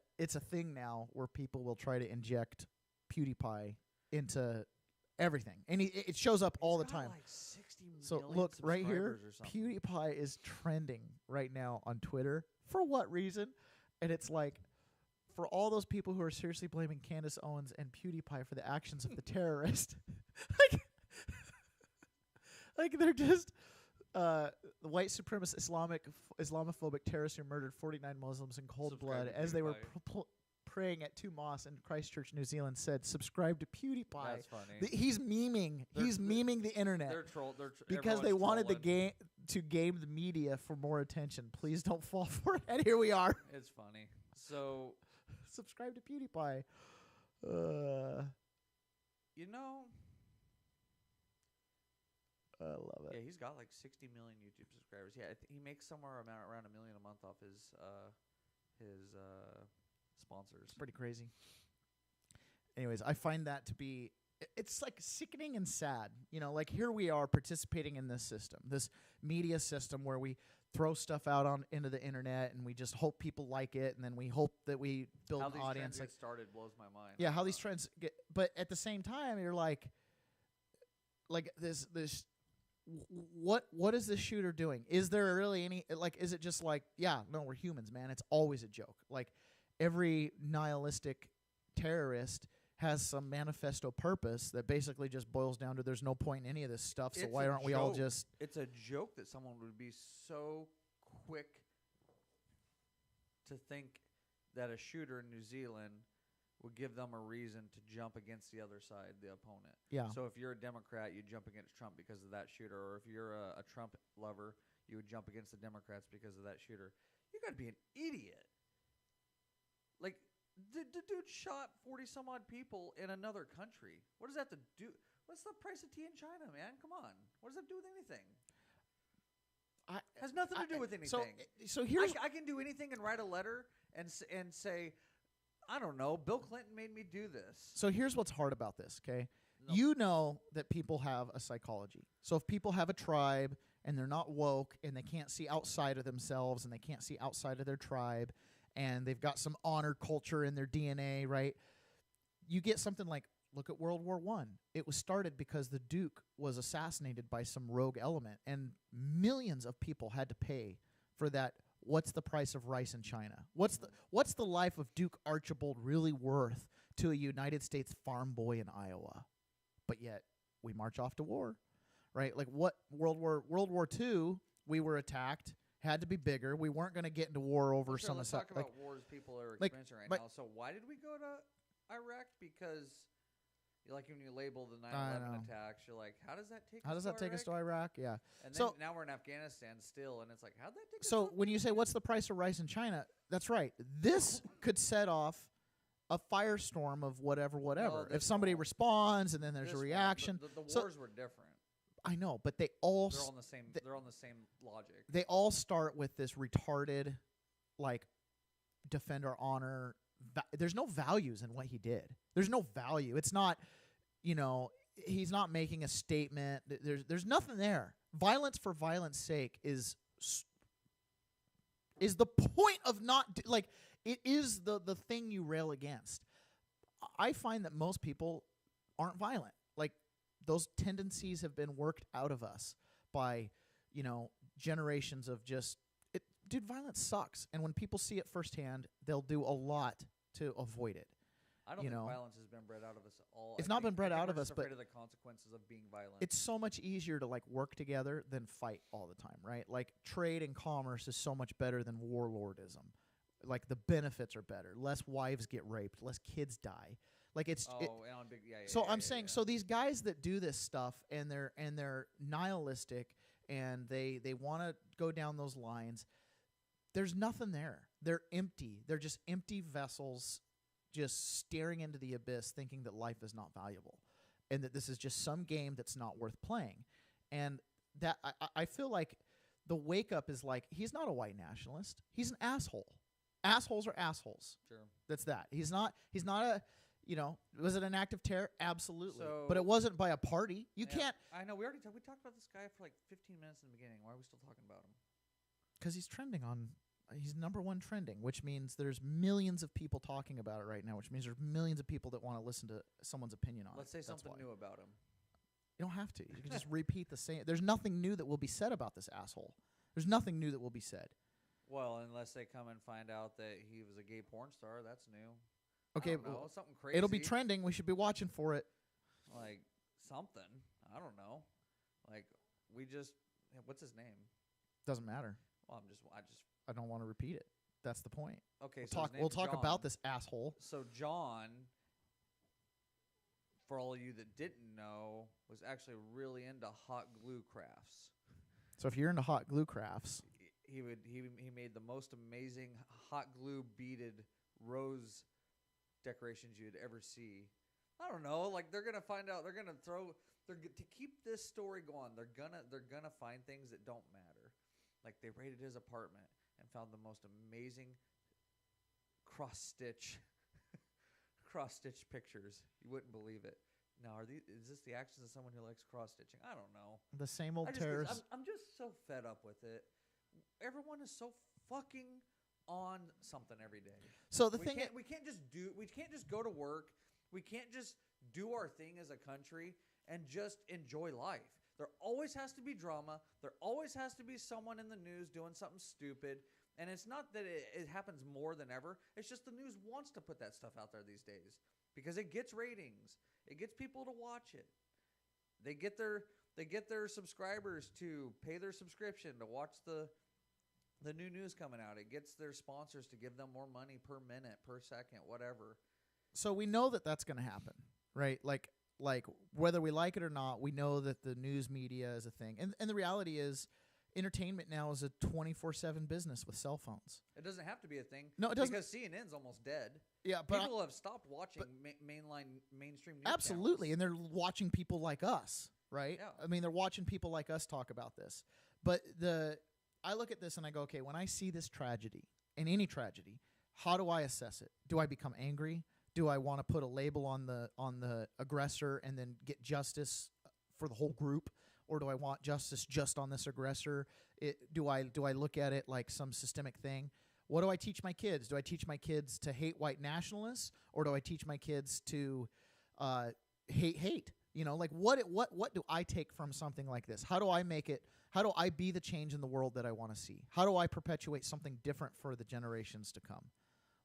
thing now where people will try to inject PewDiePie into everything, and it shows up all the time. Like 60 So million look right here, subscribers or something. PewDiePie is trending right now on Twitter. For what reason? And it's like, for all those people who are seriously blaming Candace Owens and PewDiePie for the actions of the terrorist, like they're just the white supremacist Islamophobic terrorists who murdered 49 Muslims in cold Subscribe blood to as they were PewDiePie. praying at 2 mosques in Christchurch, New Zealand, said, subscribe to PewDiePie. That's funny. He's memeing. He's memeing the internet. They're Because they wanted to game the media for more attention. Please don't fall for it. And here we are. It's funny. So, subscribe to PewDiePie. I love it. Yeah, he's got like 60 million YouTube subscribers. Yeah, he makes somewhere around $1 million a month off his sponsors. It's pretty crazy. Anyways, I find that to be, it's like sickening and sad. Like here we are participating in this system, this media system where we throw stuff out into the internet and we just hope people like it, and then we hope that we build an audience. How these trends get started blows my mind. Yeah, how these trends get, but at the same time, you're like this. What is this shooter doing? Is there really any is it just like, yeah, no, we're humans, man. It's always a joke. Like every nihilistic terrorist has some manifesto purpose that basically just boils down to there's no point in any of this stuff. So why aren't we all just? It's a joke that someone would be so quick to think that a shooter in New Zealand would give them a reason to jump against the other side, the opponent. Yeah. So if you're a Democrat, you jump against Trump because of that shooter. Or if you're a Trump lover, you would jump against the Democrats because of that shooter. You got to be an idiot. Like, the dude shot 40-some-odd people in another country. What does that have to do? What's the price of tea in China, man? Come on. What does that do with anything? Has nothing to do with anything. So here's... I can do anything and write a letter and say... I don't know. Bill Clinton made me do this. So here's what's hard about this, okay? No. You know that people have a psychology. So if people have a tribe and they're not woke and they can't see outside of themselves and they can't see outside of their tribe and they've got some honor culture in their DNA, right? You get something like, look at World War I. It was started because the Duke was assassinated by some rogue element, and millions of people had to pay for that. What's the price of rice in China? What's the life of Duke Archibald really worth to a United States farm boy in Iowa? But yet we march off to war, right? Like what World War II, we were attacked Had to be bigger. We weren't going to get into war over Sure, some let's aside. talk about wars people are like- experiencing right but- now. So why did we go to Iraq? Because like when you label the I 9/11 know. attacks, you're like, how does that take? How does that take us to Iraq? Yeah. And then So- now we're in Afghanistan still, and it's like, how'd that take? us So up? when you say what's the price of rice in China, that's right. This could set off a firestorm of whatever. No, If this somebody won't. responds and then there's This a one, reaction. The So- wars were different. I know, but they all They're on the same. They're on the same logic. they all start with this retarded, like, defend our honor. There's no values in what he did. There's no value. It's not, he's not making a statement. There's nothing there. Violence for violence sake is the point of not like it is the thing you rail against. I find that most people aren't violent. Like, those tendencies have been worked out of us by, generations of just it. Dude, violence sucks, and when people see it firsthand, they'll do a lot to avoid it. I don't think violence has been bred out of us all. It's I not think- been bred I think out we're of us, just but afraid of the consequences of being violent. it's so much easier to like work together than fight all the time, right? Like, trade and commerce is so much better than warlordism. Like, the benefits are better. Less wives get raped. Less kids die. Like, it's and on big, yeah. so yeah, I'm yeah, saying, yeah. so these guys that do this stuff and they're nihilistic and they want to go down those lines, there's nothing there. They're empty. They're just empty vessels, just staring into the abyss, thinking that life is not valuable, and that this is just some game that's not worth playing. And that I feel like the wake up is like, he's not a white nationalist. He's an asshole. Assholes are assholes. Sure. That's that. He's not a. Was it an act of terror? Absolutely. So- But it wasn't by a party. You Yeah, can't, I know. We talked about this guy for like 15 minutes in the beginning. Why are we still talking about him? because he's trending on. He's number one trending, which means there's millions of people talking about it right now, which means there's millions of people that want to listen to someone's opinion on Let's it. say That's something why. new about him. You don't have to. You can just repeat the same. There's nothing new that will be said about this asshole. There's nothing new that will be said. Well, unless they come and find out that he was a gay porn star, that's new. Okay, I don't know, well, something crazy. it'll be trending. We should be watching for it. Like something. I don't know. Like what's his name? Doesn't matter. Well, I don't want to repeat it. That's the point. okay. We'll talk about this asshole. So John, for all of you that didn't know, was actually really into hot glue crafts. So if you're into hot glue crafts, He made the most amazing hot glue beaded rose decorations you'd ever see. I don't know. Like, they're gonna find out. They're gonna to keep this story going. They're gonna find things that don't matter. Like, they raided his apartment and found the most amazing cross stitch pictures. You wouldn't believe it. Now, is this the actions of someone who likes cross stitching? I don't know. the same old I just- terrorists. I'm just so fed up with it. Everyone is so fucking on something every day. So the we thing can't, we can't just go to work. We can't just do our thing as a country and just enjoy life. There always has to be drama. There always has to be someone in the news doing something stupid. And it's not that it happens more than ever. It's just the news wants to put that stuff out there these days because it gets ratings. It gets people to watch it. They get their subscribers to pay their subscription to watch the new news coming out. It gets their sponsors to give them more money per minute, per second, whatever. So we know that that's going to happen, right? Like whether we like it or not, we know that the news media is a thing. And the reality is entertainment now is a 24/7 business with cell phones. It doesn't have to be a thing. No, it doesn't. Because CNN's almost dead. Yeah, but People have stopped watching mainstream news absolutely, channels. and they're watching people like us, right? Yeah. I mean, they're watching people like us talk about this. But I look at this and I go, okay, when I see this tragedy, in any tragedy, how do I assess it? Do I become angry? Do I want to put a label on the aggressor and then get justice for the whole group, or do I want justice just on this aggressor? Do I look at it like some systemic thing? What do I teach my kids? Do I teach my kids to hate white nationalists, or do I teach my kids to hate? Like what do I take from something like this? How do I make it? How do I be the change in the world that I want to see? How do I perpetuate something different for the generations to come?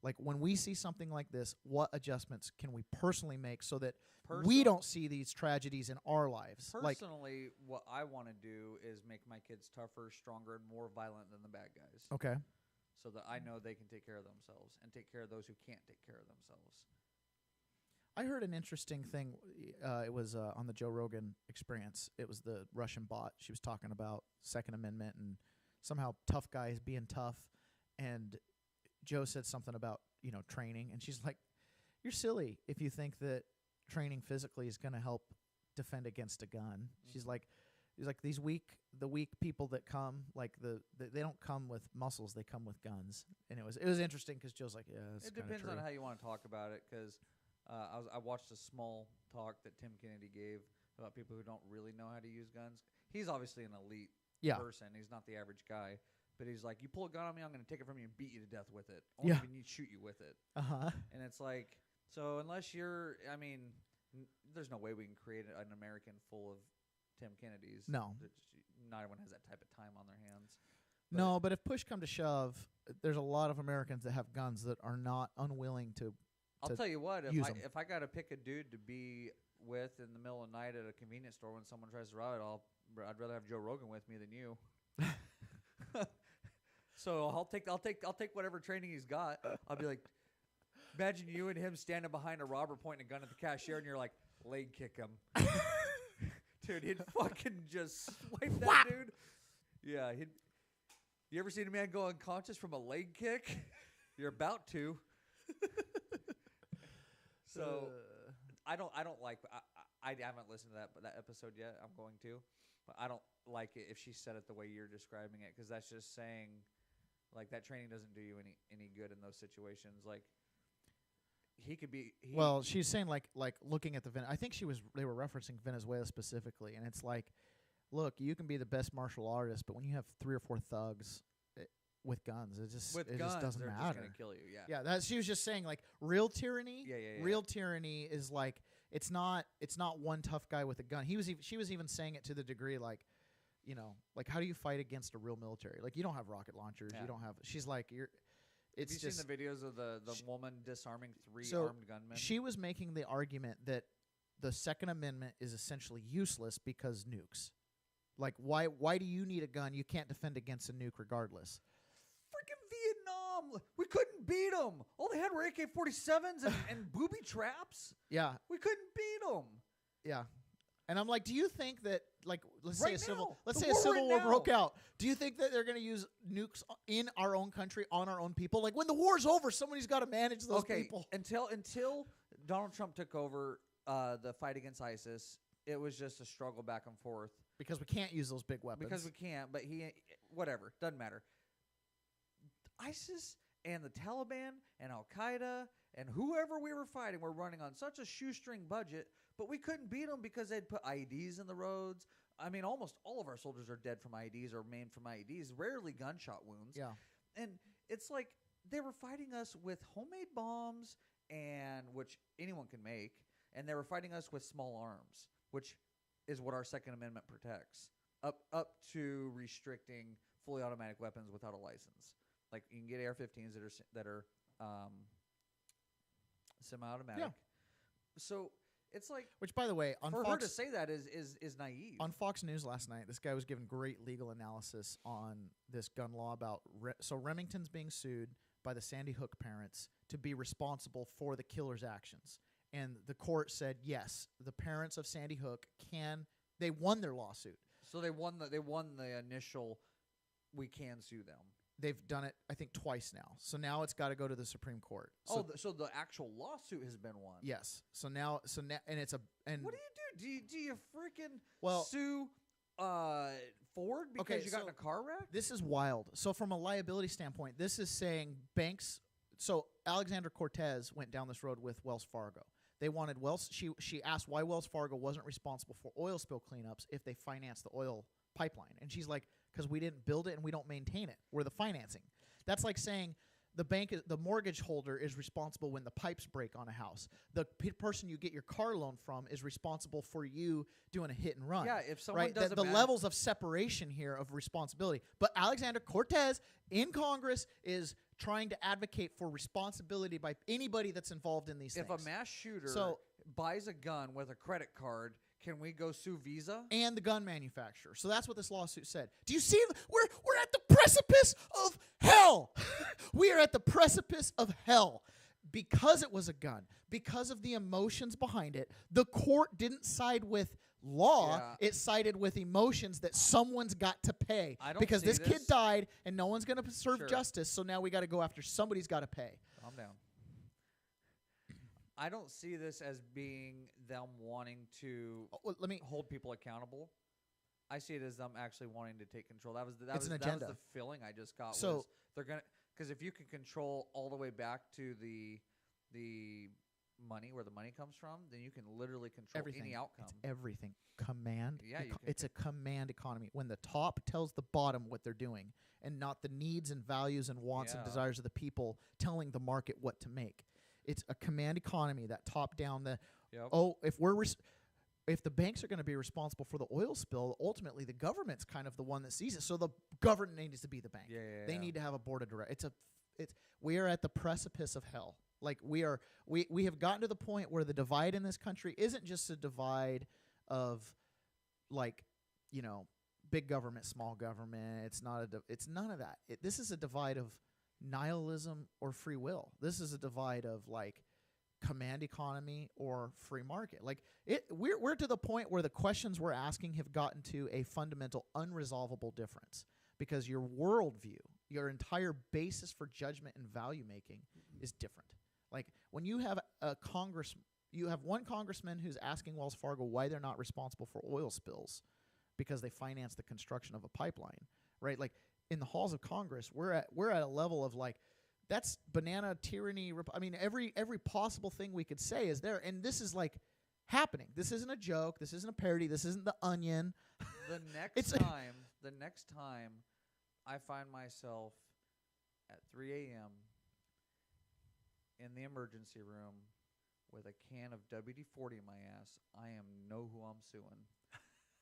Like when we see something like this, what adjustments can we personally make so that we Personal- don't see these tragedies in our lives? Like, Personally, what I want to do is make my kids tougher, stronger, and more violent than the bad guys, okay, so that I know they can take care of themselves and take care of those who can't take care of themselves. I heard an interesting thing. It was on the Joe Rogan Experience. It was the Russian bot. She was talking about Second Amendment and somehow tough guys being tough. And Joe said something about, training. And she's like, you're silly if you think that training physically is going to help defend against a gun. Mm-hmm. She's like, the weak people that come, like they don't come with muscles, they come with guns. And it was interesting because Joe's like, yeah, that's It depends true. on how you want to talk about it, because I watched a small talk that Tim Kennedy gave about people who don't really know how to use guns. He's obviously an elite person. He's not the average guy. But he's like, you pull a gun on me, I'm going to take it from you and beat you to death with it. I won't even shoot you with it. Uh-huh. And it's like, so unless you're, there's no way we can create an American full of Tim Kennedys. No. Not everyone has that type of time on their hands. No, but if push come to shove, there's a lot of Americans that have guns that are not unwilling to. I'll tell you what, use 'em. if I got to pick a dude to be with in the middle of the night at a convenience store when someone tries to rob it, I'd rather have Joe Rogan with me than you. So I'll take whatever training he's got. I'll be like, imagine you and him standing behind a robber pointing a gun at the cashier, and you're like, leg kick him. Dude, he'd fucking just swipe that dude. Yeah, you ever seen a man go unconscious from a leg kick? You're about to. So I don't like. I haven't listened to that episode yet. I'm going to, but I don't like it if she said it the way you're describing it, because that's just saying like that training doesn't do you any good in those situations. Like he could be. Well, she's saying like looking at I think they were referencing Venezuela specifically, and it's like, look, you can be the best martial artist, but when you have 3 or 4 thugs with guns, it just doesn't they're matter. just gonna kill you. Yeah. She was just saying like real tyranny. Yeah. Real tyranny is like it's not one tough guy with a gun. She was even saying it to the degree like, like how do you fight against a real military? Like you don't have rocket launchers. Yeah. You don't have. She's like you're. It's have you seen the videos of the woman disarming 3 armed gunmen? She was making the argument that the Second Amendment is essentially useless because nukes. Like why do you need a gun? You can't defend against a nuke regardless. Freaking Vietnam! We couldn't beat them. All they had were AK-47s and booby traps. Yeah, we couldn't beat them. Yeah, and I'm like, do you think that like let's say a civil war now broke out? Do you think that they're going to use nukes in our own country on our own people? Like when the war's over, somebody's got to manage those people. Until Donald Trump took over the fight against ISIS, it was just a struggle back and forth because we can't use those big weapons. Because we can't, but whatever, doesn't matter. ISIS and the Taliban and Al-Qaeda and whoever we were fighting were running on such a shoestring budget, but we couldn't beat them because they'd put IEDs in the roads. I mean, almost all of our soldiers are dead from IEDs or maimed from IEDs, rarely gunshot wounds. Yeah. And it's like they were fighting us with homemade bombs, and which anyone can make, and they were fighting us with small arms, which is what our Second Amendment protects, up to restricting fully automatic weapons without a license. Like you can get AR-15s that are semi-automatic. Yeah. So it's like, which by the way, on for Fox, her to say that is naive. On Fox News last night, this guy was giving great legal analysis on this gun law about so Remington's being sued by the Sandy Hook parents to be responsible for the killer's actions, and the court said yes, the parents of Sandy Hook they won their lawsuit. So they won the initial. We can sue them. They've done it, I think, twice now. So now it's got to go to the Supreme Court. So, so the actual lawsuit has been won. Yes. So now, and it's and what do? Do you freaking sue Ford because you got in a car wreck? This is wild. So from a liability standpoint, this is saying banks. So Alexander Cortez went down this road with Wells Fargo. They wanted She asked why Wells Fargo wasn't responsible for oil spill cleanups if they financed the oil pipeline, and she's like, because we didn't build it and we don't maintain it. We're the financing. That's like saying the mortgage holder is responsible when the pipes break on a house. The person you get your car loan from is responsible for you doing a hit and run. Yeah, if someone right? does the levels of separation here of responsibility. But Alexander Cortez in Congress is trying to advocate for responsibility by anybody that's involved in these things. If a mass shooter buys a gun with a credit card, can we go sue Visa? And the gun manufacturer. So that's what this lawsuit said. Do you see? We're at the precipice of hell. We are at the precipice of hell. Because it was a gun, because of the emotions behind it, the court didn't side with law. Yeah. It sided with emotions that someone's got to pay. I don't because see this kid died and no one's going to serve Sure. justice, so now we got to go after somebody's got to pay. Calm down. I don't see this as being them wanting to hold people accountable. I see it as them actually wanting to take control. That was the feeling I just got. So was they're gonna, because if you can control all the way back to the money, where the money comes from, then you can literally control any outcome. It's everything. Command. Yeah, it's a command economy. When the top tells the bottom what they're doing, and not the needs and values and wants and desires of the people telling the market what to make. It's a command economy. That top down. If the banks are going to be responsible for the oil spill, ultimately the government's kind of the one that sees it. So the government needs to be the bank. They need to have a board of directors. We are at the precipice of hell. Like we have gotten to the point where the divide in this country isn't just a divide of big government, small government. It's none of that. This is a divide of nihilism or free will. This is a divide of command economy or free market. We're to the point where the questions we're asking have gotten to a fundamental unresolvable difference, because your worldview, your entire basis for judgment and value making is different. Like when you have you have one congressman who's asking Wells Fargo why they're not responsible for oil spills because they financed the construction of a pipeline, right? Like in the halls of Congress, we're at a level of that's banana tyranny. I mean, every possible thing we could say is there, and this is happening. This isn't a joke. This isn't a parody. This isn't The Onion. The next time I find myself at 3 a.m. in the emergency room with a can of WD-40 in my ass, I know who I'm suing.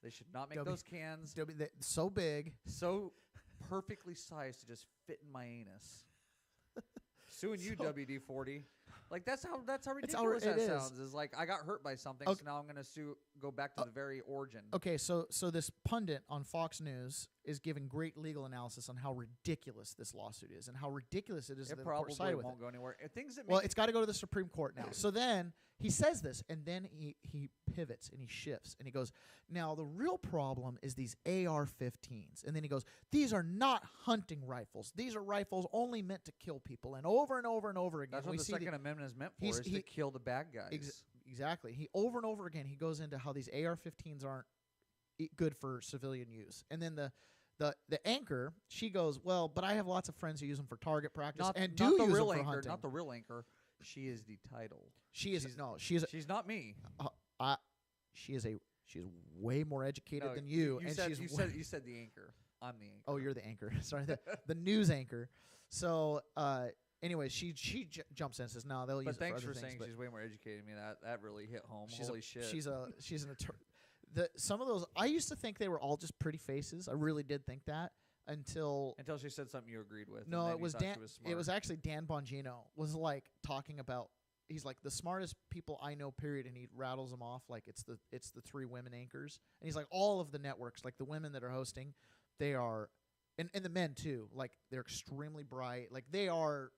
They should not make those cans so big, so perfectly sized to just fit in my anus. Suing you, WD-40. That's how ridiculous that sounds. Is I got hurt by something, so now I'm going to go back to the very origin. Okay, so this pundit on Fox News is giving great legal analysis on how ridiculous this lawsuit is and how ridiculous it is that the court sided with it. Probably won't go anywhere. It's got to go to the Supreme Court now. So then he says this, and then he pivots and he shifts and he goes, now the real problem is these AR-15s. And then he goes, these are not hunting rifles. These are rifles only meant to kill people. And over and over and over again, that's what the Second Amendment is meant for, is to kill the bad guys. Exactly. He over and over again, he goes into how these AR-15s aren't good for civilian use. And then the anchor, she goes, well, but I have lots of friends who use them for target practice and do use them for hunting. Not the real anchor. She is the title. She's not me. She's way more educated than you. You said the anchor. I'm the anchor. Oh, you're the anchor. Sorry, the news anchor. So, anyway, she jumps in and says, "No, they'll use it for other things." But thanks for saying she's way more educated than me. That really hit home. Holy shit. She's an attorney. Some of those, I used to think they were all just pretty faces. I really did think that until she said something you agreed with. No, it was Dan. It was actually Dan Bongino was talking about. He's the smartest people I know, period, and he rattles them off it's the three women anchors, and he's all of the networks, the women that are hosting, they are, and the men too, they're extremely bright, they are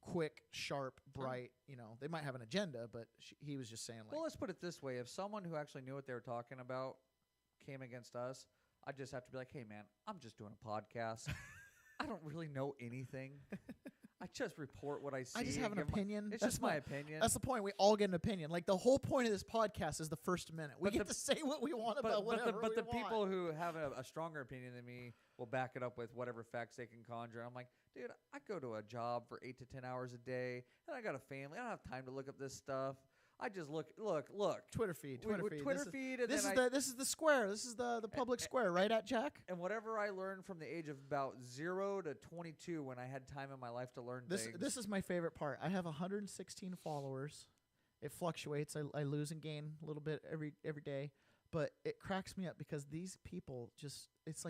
quick, sharp, bright. They might have an agenda, but he was just saying well, let's put it this way: if someone who actually knew what they were talking about came against us, I'd just have to be like, hey man, I'm just doing a podcast. I don't really know anything. I just report what I see. I just have an opinion. It's just my opinion. That's the point. We all get an opinion. The whole point of this podcast is the First Amendment. We get to say what we want about whatever we want. But the people who have a stronger opinion than me will back it up with whatever facts they can conjure. I'm like, dude, I go to a job for 8 to 10 hours a day, and I got a family. I don't have time to look up this stuff. I just look. Twitter feed. This is the square. This is the public square, right, at Jack? And whatever I learned from the age of about 0 to 22, when I had time in my life to learn things. This is my favorite part. I have 116 followers. It fluctuates. I lose and gain a little bit every day, but it cracks me up because these people just, it's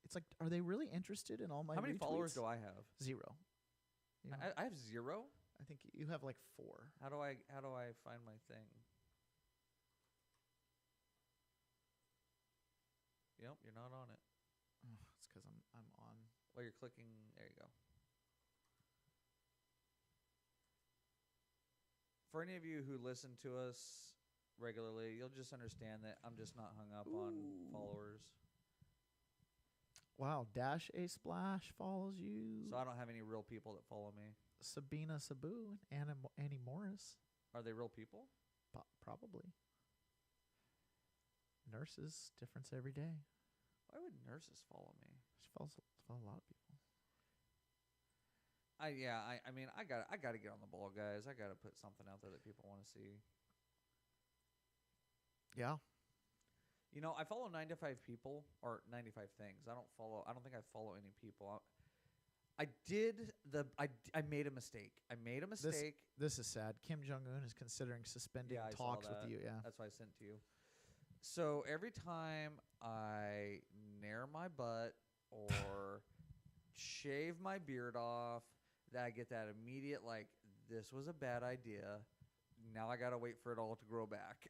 it's like, are they really interested in all my How many followers retweets? do I have? 0. You know, I have 0. I think you have like 4. How do I find my thing? Yep, you're not on it. Oh, it's because I'm on. Well, you're clicking. There you go. For any of you who listen to us regularly, you'll just understand that I'm just not hung up on followers. Wow, Dash A Splash follows you. So I don't have any real people that follow me. Sabina Sabu and Annie Morris. Are they real people? Probably. Nurses, difference every day. Why would nurses follow me? She follows a lot of people. I mean, I got to get on the ball, guys. I got to put something out there that people want to see. Yeah. You know, I follow 95 people or 95 things. I don't think I follow any people. I made a mistake. This is sad. Kim Jong-un is considering suspending I talks saw that. with you. Yeah. That's why I sent to you. So every time I nair my butt or shave my beard off, that I get that immediate, like, this was a bad idea. Now I got to wait for it all to grow back.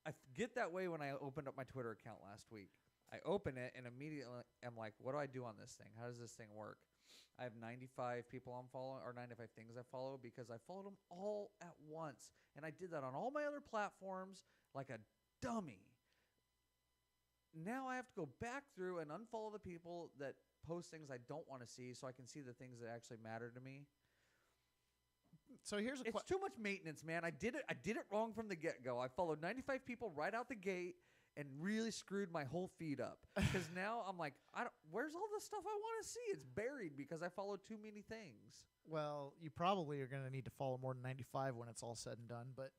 I get that way when I opened up my Twitter account last week. I open it and immediately I'm like, what do I do on this thing? How does this thing work? I have 95 people I'm following, or 95 things I follow, because I followed them all at once. And I did that on all my other platforms like a dummy. Now I have to go back through and unfollow the people that post things I don't want to see so I can see the things that actually matter to me. So here's a It's too much maintenance, man. I did it wrong from the get-go. I followed 95 people right out the gate and really screwed my whole feed up. Because now I'm like, where's all the stuff I want to see? It's buried because I followed too many things. Well, you probably are going to need to follow more than 95 when it's all said and done. But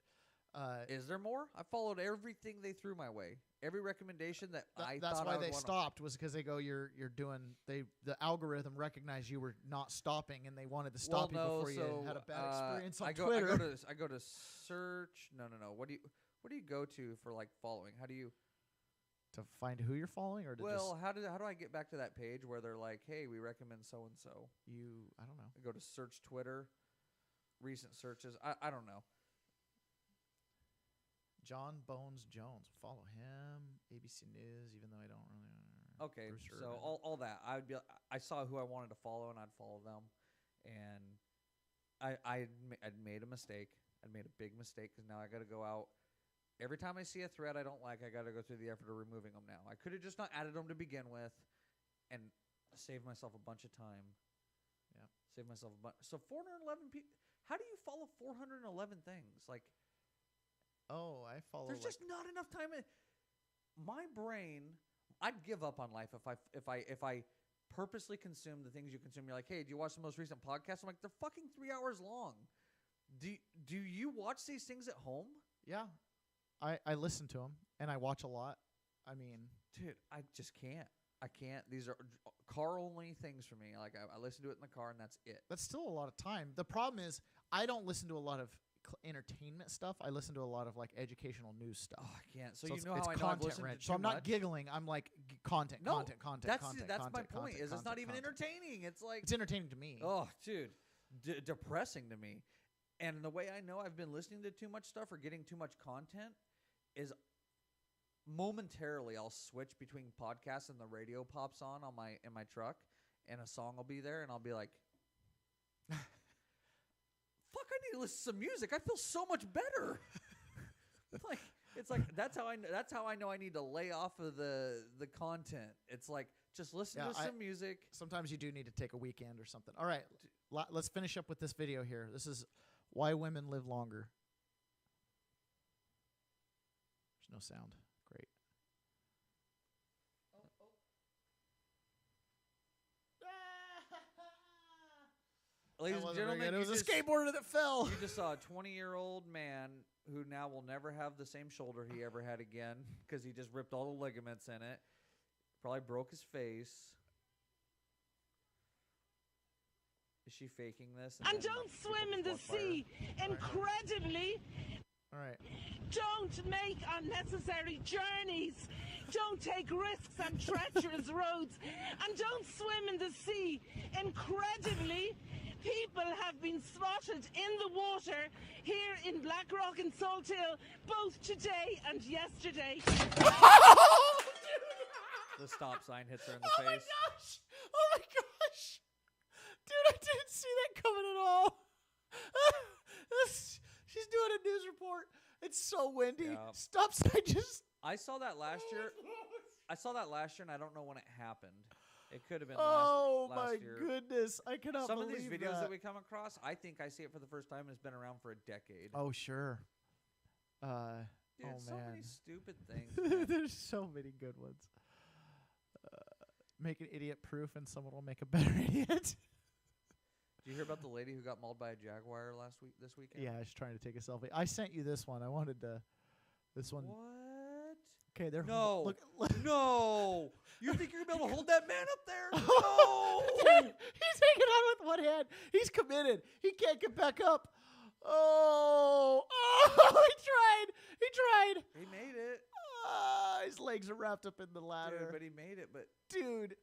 is there more? I followed everything they threw my way. Every recommendation that I that's thought why I would they wanna- stopped, was because they go, you're doing the algorithm recognized you were not stopping, and they wanted to stop you before you had a bad experience on Twitter. I go to search. No. What do you go to for, like, following? How do you? To find who you're following, or to How do I get back to that page where they're like, hey, we recommend so and so? I don't know. I go to search Twitter, recent searches. I don't know. John Bones Jones, follow him. ABC News, even though I don't really. Okay, so all that I saw who I wanted to follow and I'd follow them, and I'd made a mistake. I'd made a big mistake because now I got to go out. Every time I see a thread I don't like, I got to go through the effort of removing them now. I could have just not added them to begin with and saved myself a bunch of time. Yeah. Save myself a bunch. So 411 people. How do you follow 411 things? Like, oh, I follow. There's just not enough time. My brain, I'd give up on life if I purposely consume the things you consume. You're like, hey, do you watch the most recent podcast? I'm like, they're fucking 3 hours long. Do you watch these things at home? Yeah. I listen to them, and I watch a lot. I mean, dude, I just can't. I can't. These are car-only things for me. Like, I listen to it in the car, and that's it. That's still a lot of time. The problem is I don't listen to a lot of entertainment stuff. I listen to a lot of, like, educational news stuff. Oh, I can't. So you know how I know I've listened to too So I'm not much? giggling. I'm like, content. That's my point. Is it's not even entertaining. It's like, it's entertaining to me. Oh, dude, depressing to me. And the way I know I've been listening to too much stuff or getting too much content is momentarily I'll switch between podcasts and the radio pops on in my truck, and a song will be there, and I'll be like, "Fuck, I need to listen to some music. I feel so much better." It's like that's how I know I need to lay off of the content. It's like, just listen to some music. Sometimes you do need to take a weekend or something. All right, let's finish up with this video here. This is why women live longer. There's no sound. Great. Ladies and gentlemen, it was a skateboarder that fell. You just saw a 20-year-old man who now will never have the same shoulder he ever had again because he just ripped all the ligaments in it. Probably broke his face. Is she faking this? And don't swim in the sea. Incredibly, All right. Don't make unnecessary journeys. Don't take risks on treacherous roads. And don't swim in the sea. Incredibly, people have been spotted in the water here in Blackrock and Salt Hill both today and yesterday. The stop sign hits her in the Oh my face. gosh! Oh my gosh! Dude, I didn't see that coming at all. She's doing a news report. It's so windy. Yeah. Stop sign just. I saw that last year. I saw that last year, and I don't know when it happened. It could have been Oh last my year. goodness! I cannot Some of believe these videos that. that we come across, I think I see it for the first time, and it's been around for a decade. Oh sure. Dude, oh so man. many stupid things. Man. There's so many good ones. Make an idiot proof, and someone will make a better idiot. Did you hear about the lady who got mauled by a jaguar this weekend? Yeah, I was trying to take a selfie. I sent you this one. I wanted to. This one. What? Okay, there. No. Look. No. You think you're going to be able to hold that man up there? Dude, No. he's hanging on with one hand. He's committed. He can't get back up. Oh, he tried. He made it. His legs are wrapped up in the ladder. Dude, but he made it. But Dude.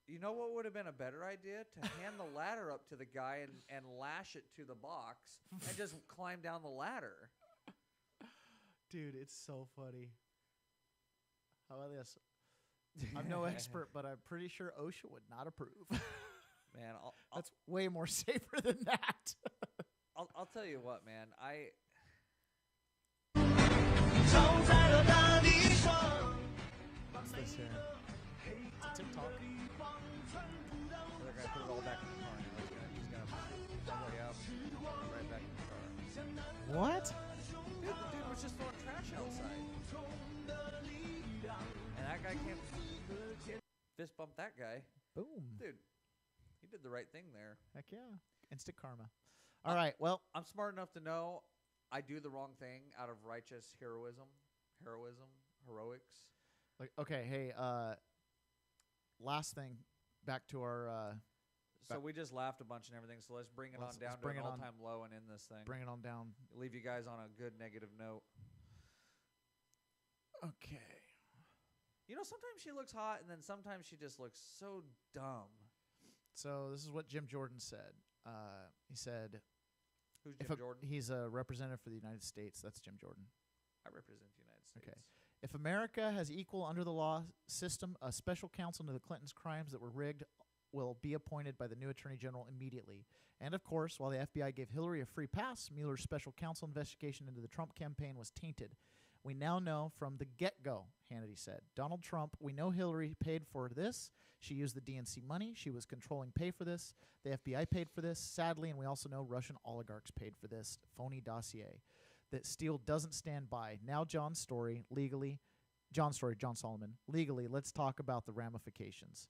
you know what would have been a better idea? To hand the ladder up to the guy and lash it to the box and just climb down the ladder. Dude, it's so funny. How about this? I'm no expert, but I'm pretty sure OSHA would not approve. Man, That's way more safer than that. I'll tell you what, man. What's this here? It's a TikTok. They're gonna put it all back in the car. And he's gonna way up, right back in the car. What? Dude, the dude was just throwing trash outside, and that guy can't fist bump that guy. Boom. Dude, he did the right thing there. Heck yeah. Instant karma. All right. Well, I'm smart enough to know I do the wrong thing out of righteous heroics. like, okay. Hey, last thing. Back to our. So we just laughed a bunch and everything. So let's bring it on down to an all-time low and end this thing. Bring it on down. Leave you guys on a good negative note. Okay. You know, sometimes she looks hot, and then sometimes she just looks so dumb. So this is what Jim Jordan said. He said, Who's Jim Jordan? He's a representative for the United States. That's Jim Jordan. I represent the United States. Okay. If America has equal under the law system, a special counsel into the Clintons' crimes that were rigged will be appointed by the new Attorney General immediately. And, of course, while the FBI gave Hillary a free pass, Mueller's special counsel investigation into the Trump campaign was tainted. We now know from the get-go, Hannity said. Donald Trump, we know Hillary paid for this. She used the DNC money. She was controlling pay for this. The FBI paid for this, sadly, and we also know Russian oligarchs paid for this phony dossier that Steele doesn't stand by. Now John Solomon, legally, let's talk about the ramifications.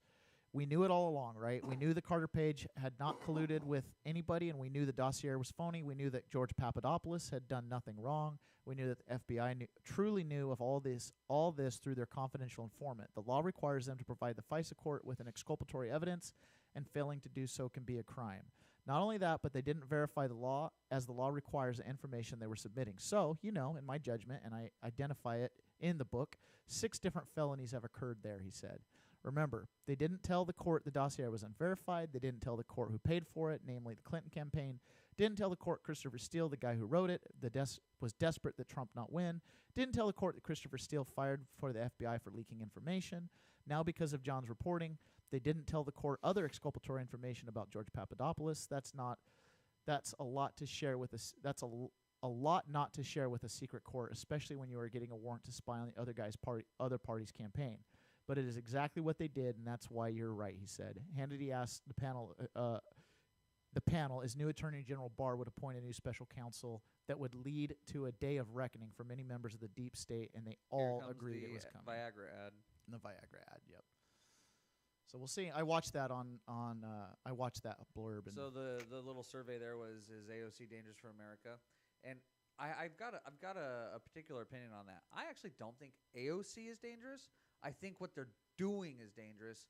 We knew it all along, right? We knew that Carter Page had not colluded with anybody, and we knew the dossier was phony. We knew that George Papadopoulos had done nothing wrong. We knew that the FBI truly knew of all this through their confidential informant. The law requires them to provide the FISA court with an exculpatory evidence, and failing to do so can be a crime. Not only that, but they didn't verify the law, as the law requires the information they were submitting. So, in my judgment, and I identify it in the book, 6 different felonies have occurred there, he said. Remember, they didn't tell the court the dossier was unverified. They didn't tell the court who paid for it, namely the Clinton campaign. Didn't tell the court Christopher Steele, the guy who wrote it, was desperate that Trump not win. Didn't tell the court that Christopher Steele fired for the FBI for leaking information. Now, because of John's reporting, they didn't tell the court other exculpatory information about George Papadopoulos. That's a lot to share with us. That's a lot not to share with a secret court, especially when you are getting a warrant to spy on the other party's campaign. But it is exactly what they did, and that's why you're right, he said. Hannity asked the panel, is new Attorney General Barr would appoint a new special counsel that would lead to a day of reckoning for many members of the deep state, and they all agreed it was coming. Viagra ad. The Viagra ad, yep. So we'll see. I watched that I watched that blurb. And So the little survey there was, is AOC dangerous for America? And I've got a particular opinion on that. I actually don't think AOC is dangerous. I think what they're doing is dangerous.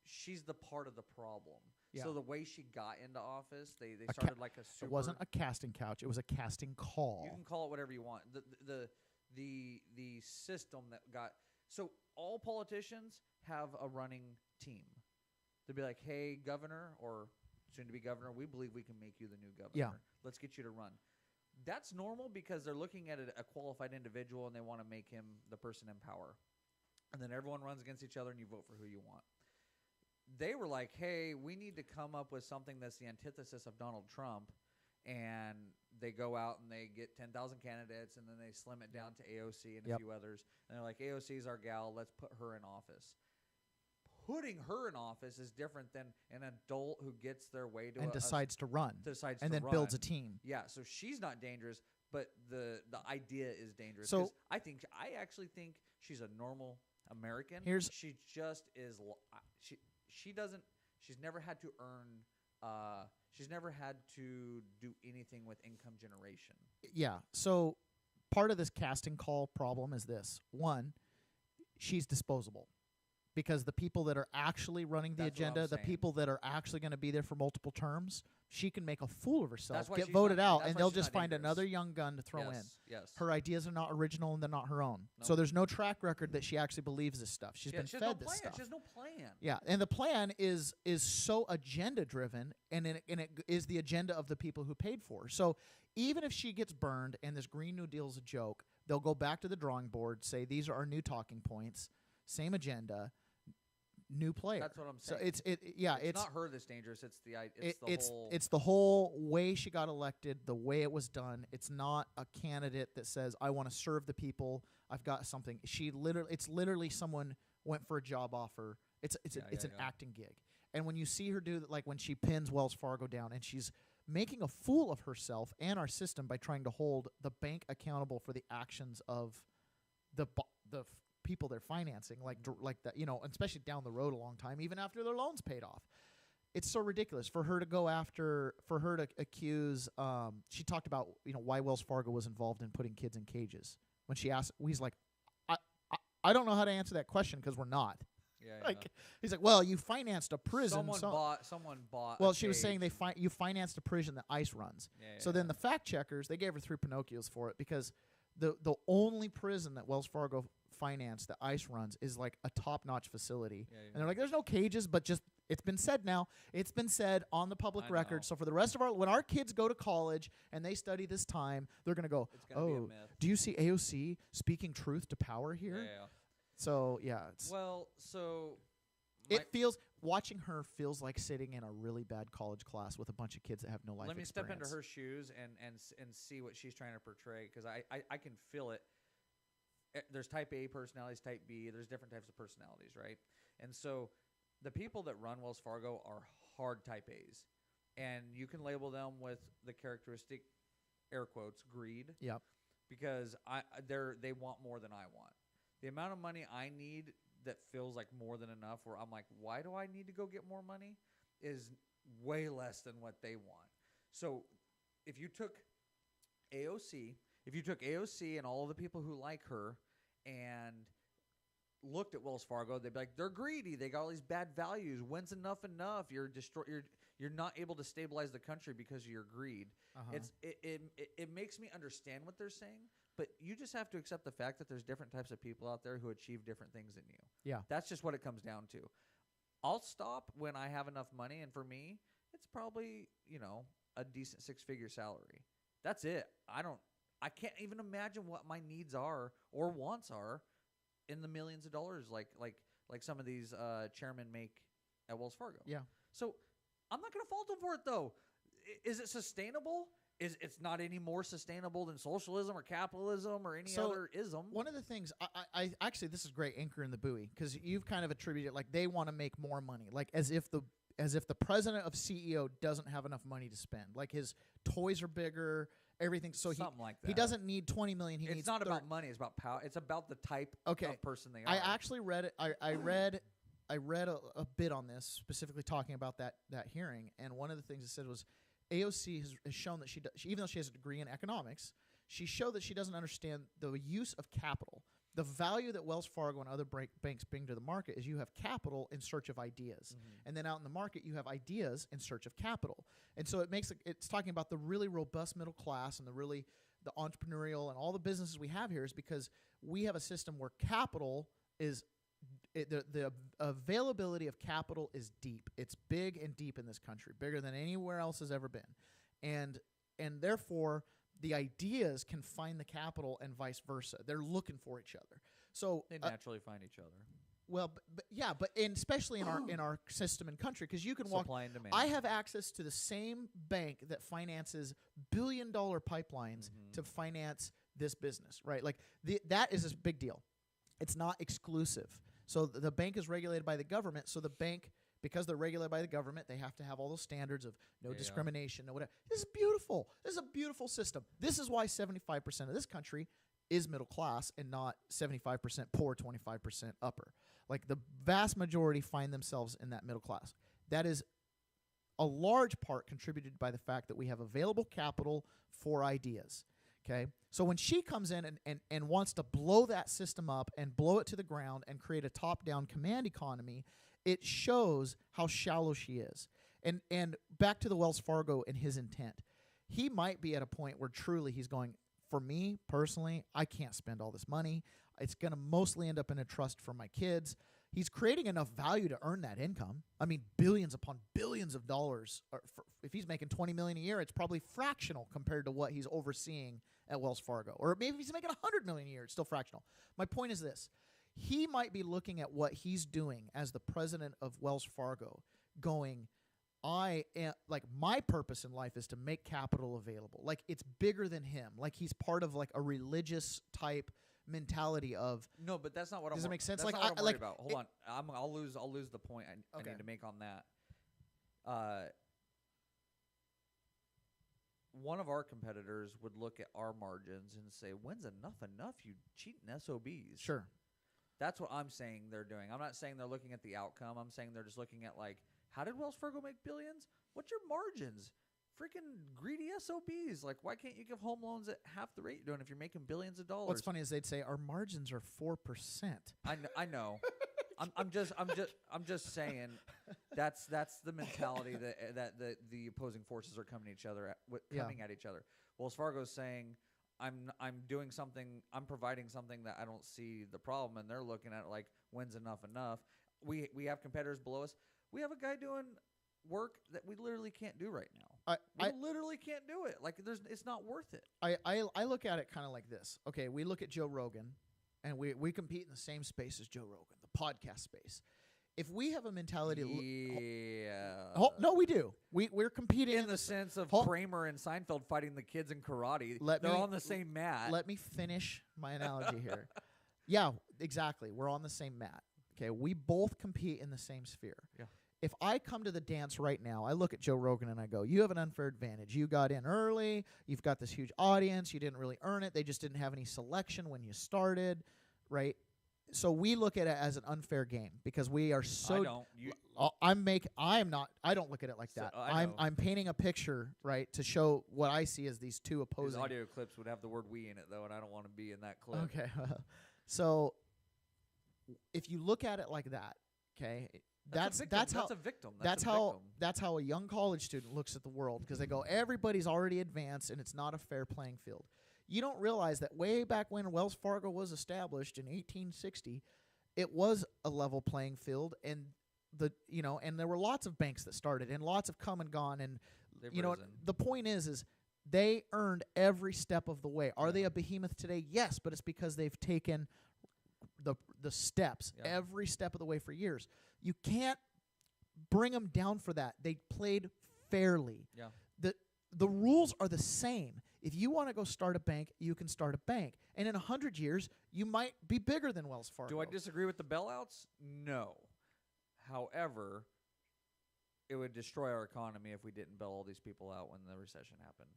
she's the part of the problem. Yeah. So the way she got into office, they started like a super. It wasn't a casting couch. It was a casting call. You can call it whatever you want. The system that got. So all politicians have a running team. They'd be like, hey, governor, or soon to be governor, we believe we can make you the new governor. Yeah. Let's get you to run. That's normal because they're looking at a qualified individual and they want to make him the person in power. And then everyone runs against each other and you vote for who you want. They were like, hey, we need to come up with something that's the antithesis of Donald Trump. And they go out and they get 10,000 candidates and then they slim it down to AOC and a few others. And they're like, AOC is our gal. Let's put her in office. Putting her in office is different than an adult who gets their way to decides to run. And then builds a team. Yeah, so she's not dangerous, but the idea is dangerous. So I actually think she's a normal American. She just is. She's never had to earn. She's never had to do anything with income generation. Yeah. So part of this casting call problem is this: one, she's disposable. Because the people that are actually running the agenda, the people that are actually going to be there for multiple terms, she can make a fool of herself, get voted out, and they'll just find another young gun to throw in. Yes. Her ideas are not original and they're not her own. Nope. So there's no track record that she actually believes this stuff. She's been fed this stuff. She has no plan. Yeah, and the plan is so agenda-driven, and it is the agenda of the people who paid for her. So even if she gets burned and this Green New Deal is a joke, they'll go back to the drawing board, say these are our new talking points, same agenda, new player. That's what I'm saying. So it's not her that's dangerous. It's the whole way she got elected, the way it was done. It's not a candidate that says I want to serve the people. I've got something. It's literally someone went for a job offer. It's an acting gig. And when you see her do that, like when she pins Wells Fargo down and she's making a fool of herself and our system by trying to hold the bank accountable for the actions of the people they're financing, like that, especially down the road a long time, even after their loans paid off. It's so ridiculous for her to accuse. She talked about why Wells Fargo was involved in putting kids in cages. When she asked, he's like, I don't know how to answer that question because we're not. Yeah, he's like, well, you financed a prison. Someone bought. Well, she was saying you financed a prison that ICE runs. So then the fact checkers, they gave her 3 Pinocchios for it because the only prison that Wells Fargo financed that ICE runs is like a top-notch facility. And they're like, there's no cages, but just it's been said now. It's been said on the public record. So for the rest of when our kids go to college and they study this time, they're going to go, oh, do you see AOC speaking truth to power here? Yeah. So, watching her feels like sitting in a really bad college class with a bunch of kids that have no life experience. Let me step into her shoes and see what she's trying to portray, because I can feel it. There's type A personalities, type B. There's different types of personalities, right? And so the people that run Wells Fargo are hard type A's. And you can label them with the characteristic, air quotes, greed. Yep. Because they want more than I want. The amount of money I need that feels like more than enough, where I'm like, why do I need to go get more money, is way less than what they want. So if you took AOC and all of the people who like her and looked at Wells Fargo, they'd be like, they're greedy. They got all these bad values. When's enough? You're not able to stabilize the country because of your greed. Uh-huh. It makes me understand what they're saying, but you just have to accept the fact that there's different types of people out there who achieve different things than you. Yeah. That's just what it comes down to. I'll stop when I have enough money, and for me, it's probably, a decent 6-figure salary. That's it. I can't even imagine what my needs are or wants are in the millions of dollars like some of these chairmen make at Wells Fargo. Yeah. So I'm not going to fault them for it, though. Is it sustainable? It's not any more sustainable than socialism or capitalism or any other ism. One of the things I actually, this is great, anchor in the buoy, because you've kind of attributed like they want to make more money, like as if the president of CEO doesn't have enough money to spend, like his toys are bigger, everything. So something like that. He doesn't need 20 million. It's not about money. It's about power. It's about the type of person they are. I actually read it. I read a bit on this, specifically talking about that hearing, and one of the things it said was AOC has shown that even though she has a degree in economics, she showed that she doesn't understand the use of capital. The value that Wells Fargo and other banks bring to the market is you have capital in search of ideas. Mm-hmm. And then out in the market, you have ideas in search of capital. And so it's talking about the really robust middle class and the entrepreneurial and all the businesses we have here is because we have a system where capital is the availability of capital is deep. It's big and deep in this country, bigger than anywhere else has ever been. And therefore, the ideas can find the capital and vice versa. They're looking for each other. So They naturally find each other. Well, but especially in our system and country, because you can walk. Supply and demand. I have access to the same bank that finances billion-dollar pipelines to finance this business, right? Like that is a big deal. It's not exclusive. So the bank is regulated by the government. So the bank, because they're regulated by the government, they have to have all those standards of no discrimination, no whatever. This is beautiful. This is a beautiful system. This is why 75% of this country is middle class and not 75% poor, 25% upper. Like the vast majority find themselves in that middle class. That is a large part contributed by the fact that we have available capital for ideas. Okay, so when she comes in and wants to blow that system up and blow it to the ground and create a top-down command economy, it shows how shallow she is. And back to the Wells Fargo and his intent. He might be at a point where truly he's going, for me personally, I can't spend all this money. It's going to mostly end up in a trust for my kids. He's creating enough value to earn that income. I mean, billions upon billions of dollars. If he's making $20 million a year, it's probably fractional compared to what he's overseeing at Wells Fargo. Or maybe he's making $100 million a year. It's still fractional. My point is this. He might be looking at what he's doing as the president of Wells Fargo going, my purpose in life is to make capital available. Like, it's bigger than him. Like, he's part of, like, a religious type mentality of. No, but that's not what I'm. Does it make sense? That's Like, not what I'm worried like about. Hold on, I'll lose the point I Okay. need to make on that. One of our competitors would look at our margins and say, "When's enough? You cheating SOBs." Sure. That's what I'm saying they're doing. I'm not saying they're looking at the outcome. I'm saying they're just looking at, like, how did Wells Fargo make billions? What's your margins? Freaking greedy SOBs. Like, why can't you give home loans at half the rate you're doing if you're making billions of dollars? What's funny is they'd say our margins are 4%. I know. I'm just saying that's the mentality that the opposing forces are coming at each other. Wells Fargo's saying I'm doing something, I'm providing something that I don't see the problem, and they're looking at it like, when's enough? We have competitors below us. We have a guy doing work that we literally can't do right now. We literally can't do it. Like, it's not worth it. I look at it kind of like this. Okay, we look at Joe Rogan, and we compete in the same space as Joe Rogan, the podcast space. If we have a mentality, no, we do. We're competing in the sense of Kramer and Seinfeld fighting the kids in karate. They're on the same mat. Let me finish my analogy here. Yeah, exactly. We're on the same mat. Okay, we both compete in the same sphere. Yeah. If I come to the dance right now, I look at Joe Rogan and I go, you have an unfair advantage. You got in early. You've got this huge audience. You didn't really earn it. They just didn't have any selection when you started, right? So we look at it as an unfair game because we are so. I don't. I don't look at it like that. I know. I'm painting a picture, right, to show what I see as these two opposing. His audio clips would have the word "we" in it, though, and I don't want to be in that clip. Okay. So if you look at it like that, okay. That's how a victim. That's how a young college student looks at the world, because they go, everybody's already advanced and it's not a fair playing field. You don't realize that way back when Wells Fargo was established in 1860, it was a level playing field, and and there were lots of banks that started and lots have come and gone, and the point is they earned every step of the way. Are they a behemoth today? Yes, but it's because they've taken the steps every step of the way for years. You can't bring them down for that. They played fairly. Yeah. The rules are the same. If you want to go start a bank, you can start a bank. And in 100 years, you might be bigger than Wells Fargo. Do I disagree with the bailouts? No. However, it would destroy our economy if we didn't bail all these people out when the recession happened.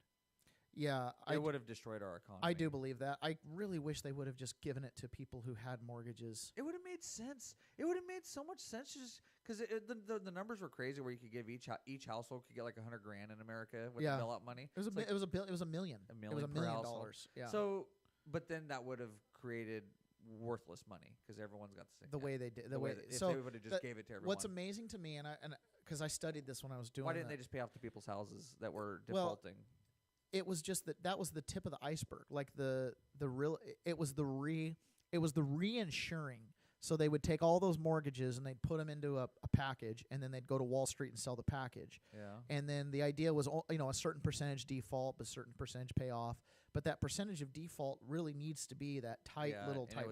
Yeah. It would have destroyed our economy. I do believe that. I really wish they would have just given it to people who had mortgages. It would have made sense. It would have made so much sense just because the numbers were crazy, where you could give each household could get like $100,000 in America with the bailout money. It was $1 million. $1 million $1 million. Yeah. So, but then that would have created worthless money because everyone's got the same. The way they did, if so they would have just gave it to everyone. what's amazing to me, and because I studied this when I was doing, why didn't they just pay off the people's houses that were Well, defaulting? it was just that was the tip of the iceberg. Like the reinsuring. So they would take all those mortgages and they'd put them into a package, and then they'd go to Wall Street and sell the package. Yeah. And then the idea was, a certain percentage default, but a certain percentage payoff. But that percentage of default really needs to be that tight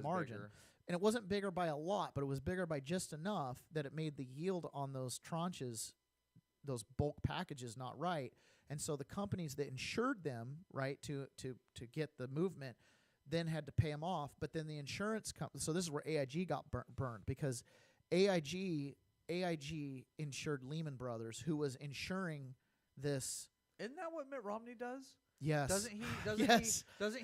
margin. Bigger. And it wasn't bigger by a lot, but it was bigger by just enough that it made the yield on those tranches, those bulk packages, not right. And so the companies that insured them, right, to get the movement, then had to pay them off. But then the insurance company, so this is where AIG got burned, because AIG insured Lehman Brothers, who was insuring this. Isn't that what Mitt Romney does? Yes. Doesn't he? Yes. Doesn't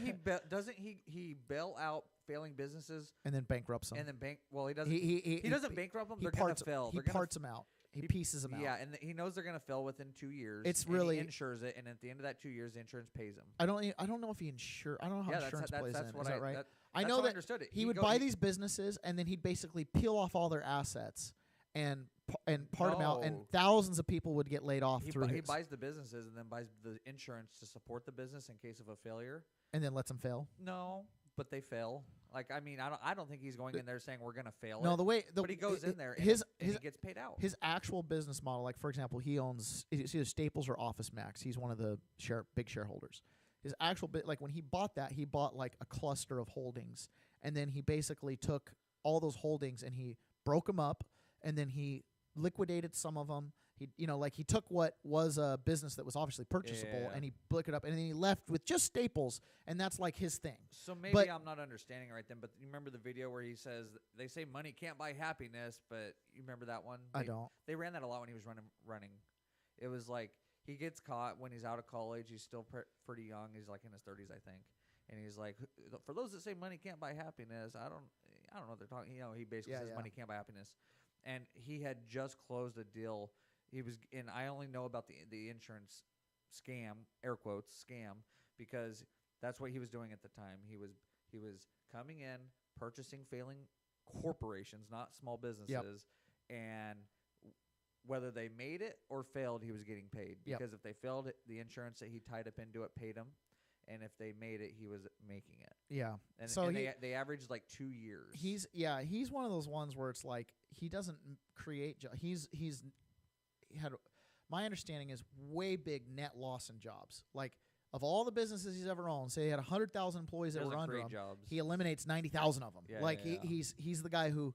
he bail out failing businesses And then bankrupts them. and then Well, he doesn't. He doesn't bankrupt them. he They're gonna parts fail. He parts them out. He pieces them out. Yeah, and he knows they're gonna fail within 2 years. It's and really- he insures it, and at the end of that 2 years, the insurance pays him. I don't know if he insure. I don't know how Yeah, insurance plays that's in. what Is that right? I that's know how that understood it. he would buy these businesses, and then he'd basically peel off all their assets and part them out, and No. thousands of people would get laid off He through his, buys the businesses and then buys the insurance to support the business in case of a failure. and then lets them fail. No, but they fail. Like, I mean, I don't think he's going in there saying we're gonna fail. No, it. But he goes in there and he gets paid out. His actual business model, like for example, he owns either Staples or Office Max. He's one of the big shareholders. His actual like when he bought that, he bought like a cluster of holdings, and then he basically took all those holdings and he broke them up, and then he liquidated some of them. He took what was a business that was obviously purchasable, Yeah. and he broke it up, and then he left with just Staples, and that's like his thing. So maybe But- I'm not understanding it right then, but you remember the video where he says they say money can't buy happiness, but you remember that one? I don't. They ran that a lot when he was running. It was like he gets caught when he's out of college. He's still pretty young. He's like in his 30s, I think. And he's like, for those that say money can't buy happiness, I don't know what they're talking. He basically says money can't buy happiness. And he had just closed a deal. And I only know about the insurance scam, air quotes, scam, because that's what he was doing at the time. He was coming in, purchasing failing corporations, not small businesses, and whether they made it or failed, he was getting paid. Because if they failed, the insurance that he tied up into it paid him, and if they made it, he was making it. Yeah. And, So they averaged like 2 years. He's one of those ones where it's like he doesn't create he's had, my understanding is, way big net loss in jobs. Like, of all the businesses he's ever owned, say he had 100,000 employees that were under him, jobs. he eliminates 90,000 of them. He's the guy who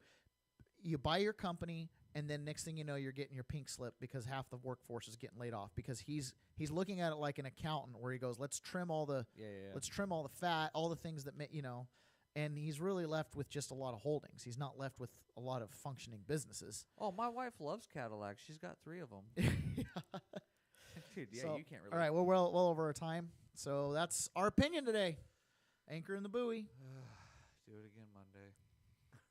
you buy your company, and then next thing you know, you're getting your pink slip because half the workforce is getting laid off, because he's looking at it like an accountant, where he goes, let's trim all the fat, all the things that and he's really left with just a lot of holdings. He's not left with a lot of functioning businesses. Oh, my wife loves Cadillacs. She's got 3 of them. Dude, So, you can't really. All right, we're well over our time, so that's our opinion today. Anchor in the buoy. Do it again Monday.